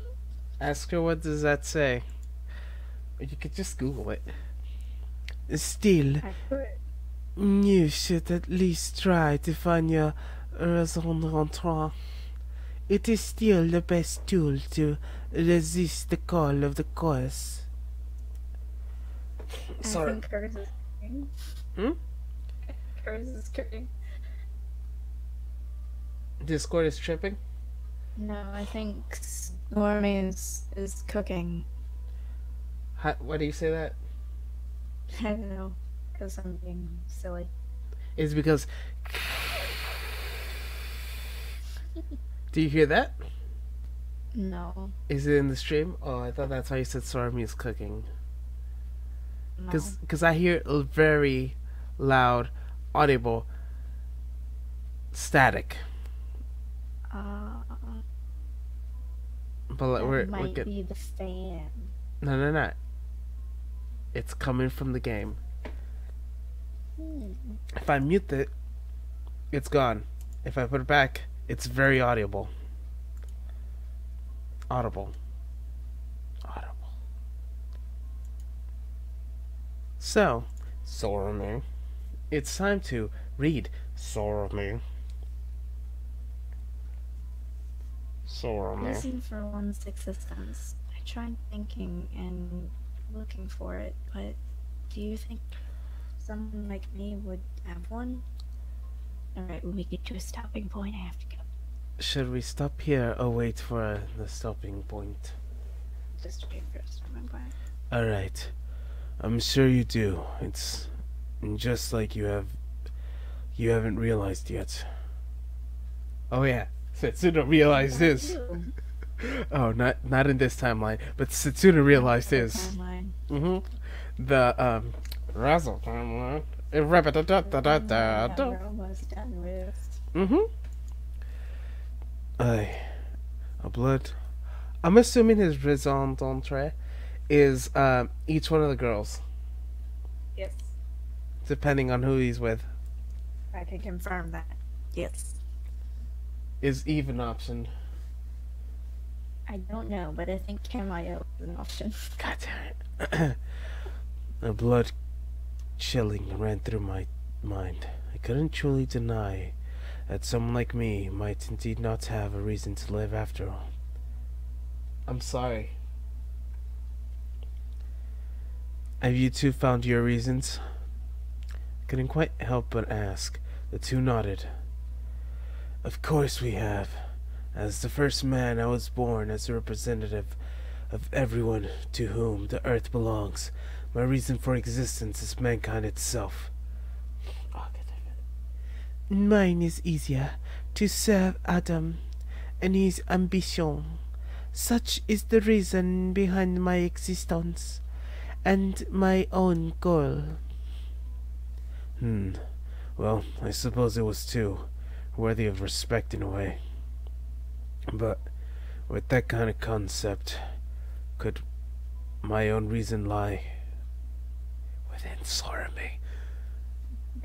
Ask her what does that say. Or you could just Google it. Still, I could. you should at least try to find your raison d'être. It is still the best tool to resist the call of the course. Sorry. I think hers is cooking. Hmm? Hers is cooking. Discord is tripping? No, I think Stormy is cooking. Why do you say that? I don't know, because I'm being silly. It's because... Do you hear that? No. Is it in the stream? Oh, I thought that's why you said Stormy is cooking. No. Because I hear a very loud, audible static. But like, we're might good. be the fan. No. It's coming from the game. If I mute it, it's gone. If I put it back, it's very audible. Audible. So, Sorome, it's time to read Sorome. Reason for one's existence. I tried thinking and looking for it, but do you think someone like me would have one? Alright, when we get to a stopping point, I have to go. Should we stop here or wait for the stopping point? Just wait for us to run by. Alright. I'm sure you do. It's just like you haven't realized yet. Oh yeah, Setsuna realized his. Oh, not in this timeline, but Setsuna realized his. Timeline. The Razzle timeline. We're almost done with. A blood. I'm assuming his raison d'entrée is each one of the girls, Yes, depending on who he's with. I can confirm that. Yes. Is Eve an option? I don't know, but I think Cameo is an option. God damn it. A blood chilling ran through my mind. I couldn't truly deny that someone like me might indeed not have a reason to live after all. I'm sorry. Have you two found your reasons? Couldn't quite help but ask. The two nodded. Of course we have. As the first man, I was born as a representative of everyone to whom the earth belongs. My reason for existence is mankind itself. Mine is easier, to serve Adam and his ambition. Such is the reason behind my existence and my own goal. Well, I suppose it was too worthy of respect in a way. But with that kind of concept, could my own reason lie within Sorome?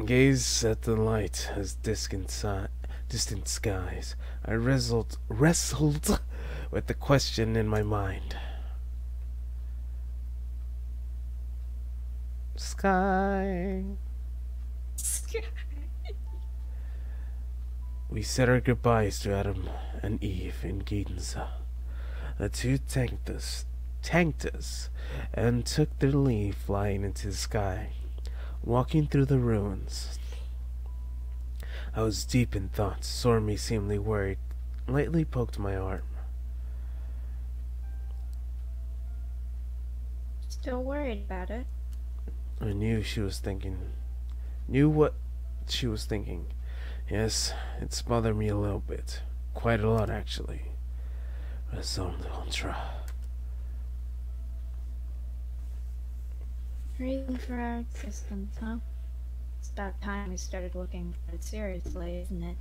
Gaze at the light as distant skies. I wrestled with the question in my mind. Sky. We said our goodbyes to Adam and Eve in Gidenza. The two thanked us, and took their leave flying into the sky. Walking through the ruins, I was deep in thought. Sormy, seemingly worried, lightly poked my arm. Still worried about it? I knew what she was thinking. Yes, it's bothered me a little bit. Quite a lot, actually. Raison d'être. Reason for our existence, huh? It's about time we started looking at it seriously, isn't it?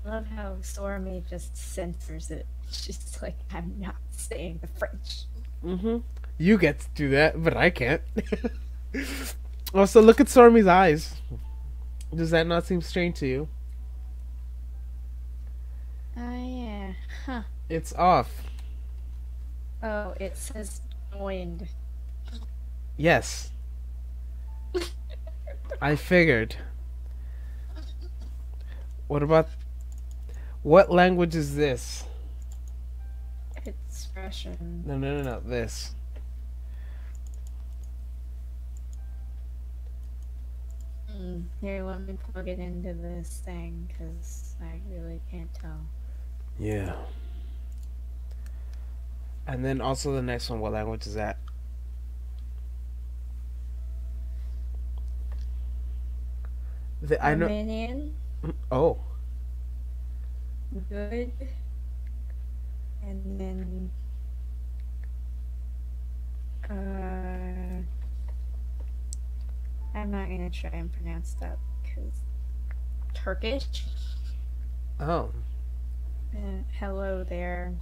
I love how Stormy just censors it. She's like, I'm not saying the French. Mm-hmm. You get to do that, but I can't. Also, look at Stormy's eyes. Does that not seem strange to you? Yeah. Huh. It's off. Oh, it says joined. Yes. I figured. What language is this? It's Russian. No, this. Here, let me plug it into this thing, because I really can't tell. Yeah. And then also the next one, what language is that? I know. Romanian. Oh. Good. And then I'm not gonna try and pronounce that because Turkish. Oh. Hello there.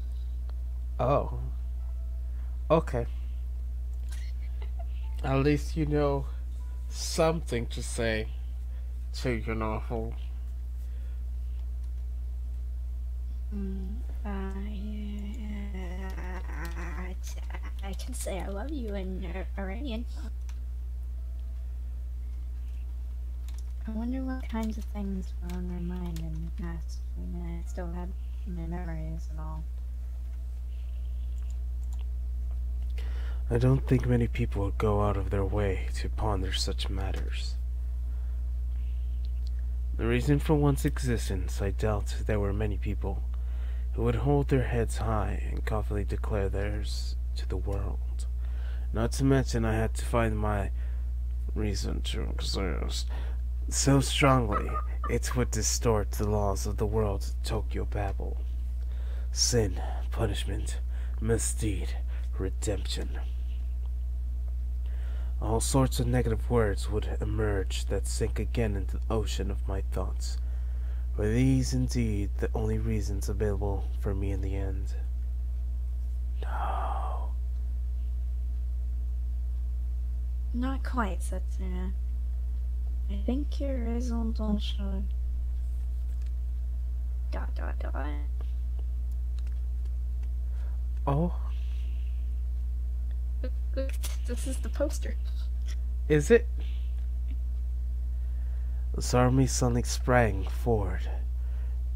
Oh. Okay. At least you know something to say to your novel. I can say I love you in Iranian. I wonder what kinds of things were on my mind in the past when I still had my memories and all. I don't think many people would go out of their way to ponder such matters. The reason for one's existence, I doubt there were many people who would hold their heads high and confidently declare theirs to the world. Not to mention I had to find my reason to exist so strongly it would distort the laws of the world of Tokyo Babel. Sin, punishment, misdeed, redemption. All sorts of negative words would emerge that sink again into the ocean of my thoughts. Were these indeed the only reasons available for me in the end? No. Not quite, Setsuna. I think your raison d'être. ... Oh? Look, this is the poster. Is it? Sarmi suddenly sprang forward,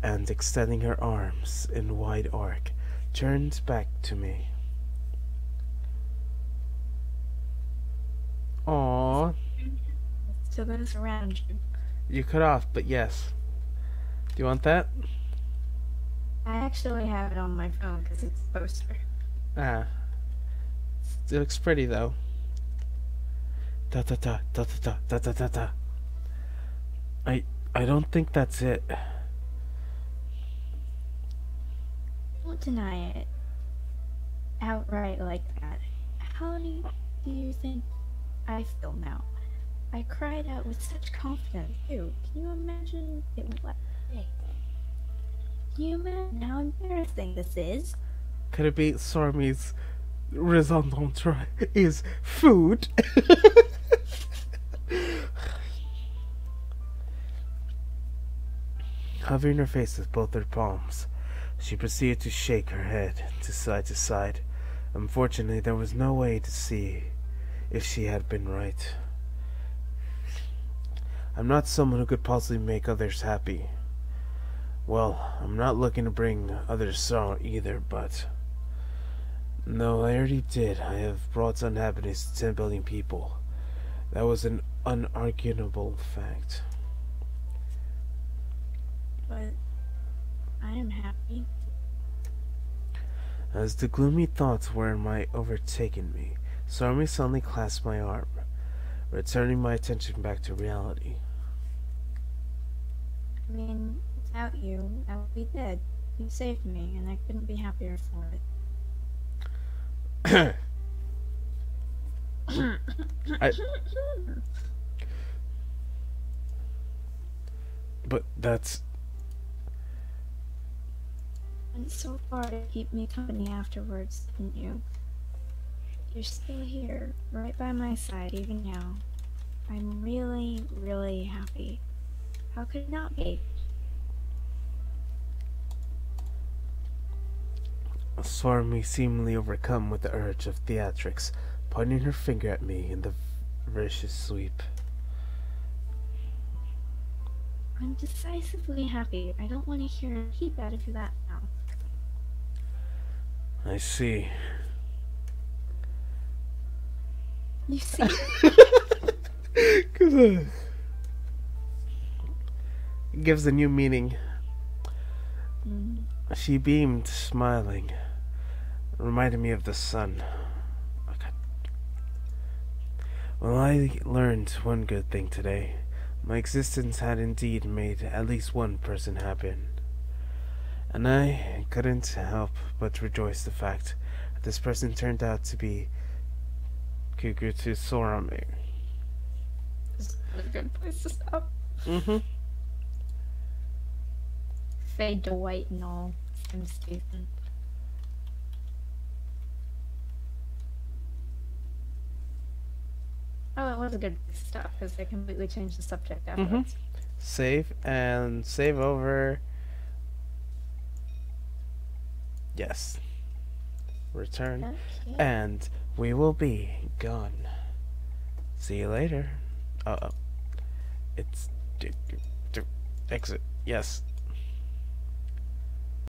and extending her arms in wide arc, turned back to me. Aww. So those around you. You cut off, but yes. Do you want that? I actually have it on my phone because it's a poster. Ah. It looks pretty though. Da da da da da da da da da. I don't think that's it. Don't deny it outright like that. How do you think I feel now? I cried out with such confidence too. Can you imagine it was like, hey, can you imagine how embarrassing this is? Could it be Sormi's raison d'être is food? Covering her face with both her palms, she proceeded to shake her head to side. Unfortunately, there was no way to see if she had been right. I'm not someone who could possibly make others happy. Well, I'm not looking to bring others sorrow either, but... No, I already did. I have brought unhappiness to 10 billion people. That was an unarguable fact. But I am happy. As the gloomy thoughts were overtaking me, Stormy suddenly clasped my arm, returning my attention back to reality. I mean, without you, I would be dead. You saved me, and I couldn't be happier for it. But that's... Went so far to keep me company afterwards, didn't you? You're still here, right by my side even now. I'm really, really happy. How could it not be? Stormy, seemingly overcome with the urge of theatrics, pointing her finger at me in the vicious sweep. I'm decisively happy. I don't want to hear a peep out of that now. I see. You see? It gives a new meaning. She beamed, smiling, reminded me of the sun. Well, I learned one good thing today. My existence had indeed made at least one person happy. And I couldn't help but rejoice the fact that this person turned out to be Kukutu Sorame. This is a good place to stop. Mm-hmm. Fade to white and all. I'm stupid. Oh, it was a good place to stop because they completely changed the subject afterwards. Save and save over. Yes. Return. Okay. And we will be gone. See you later. It's exit. Yes.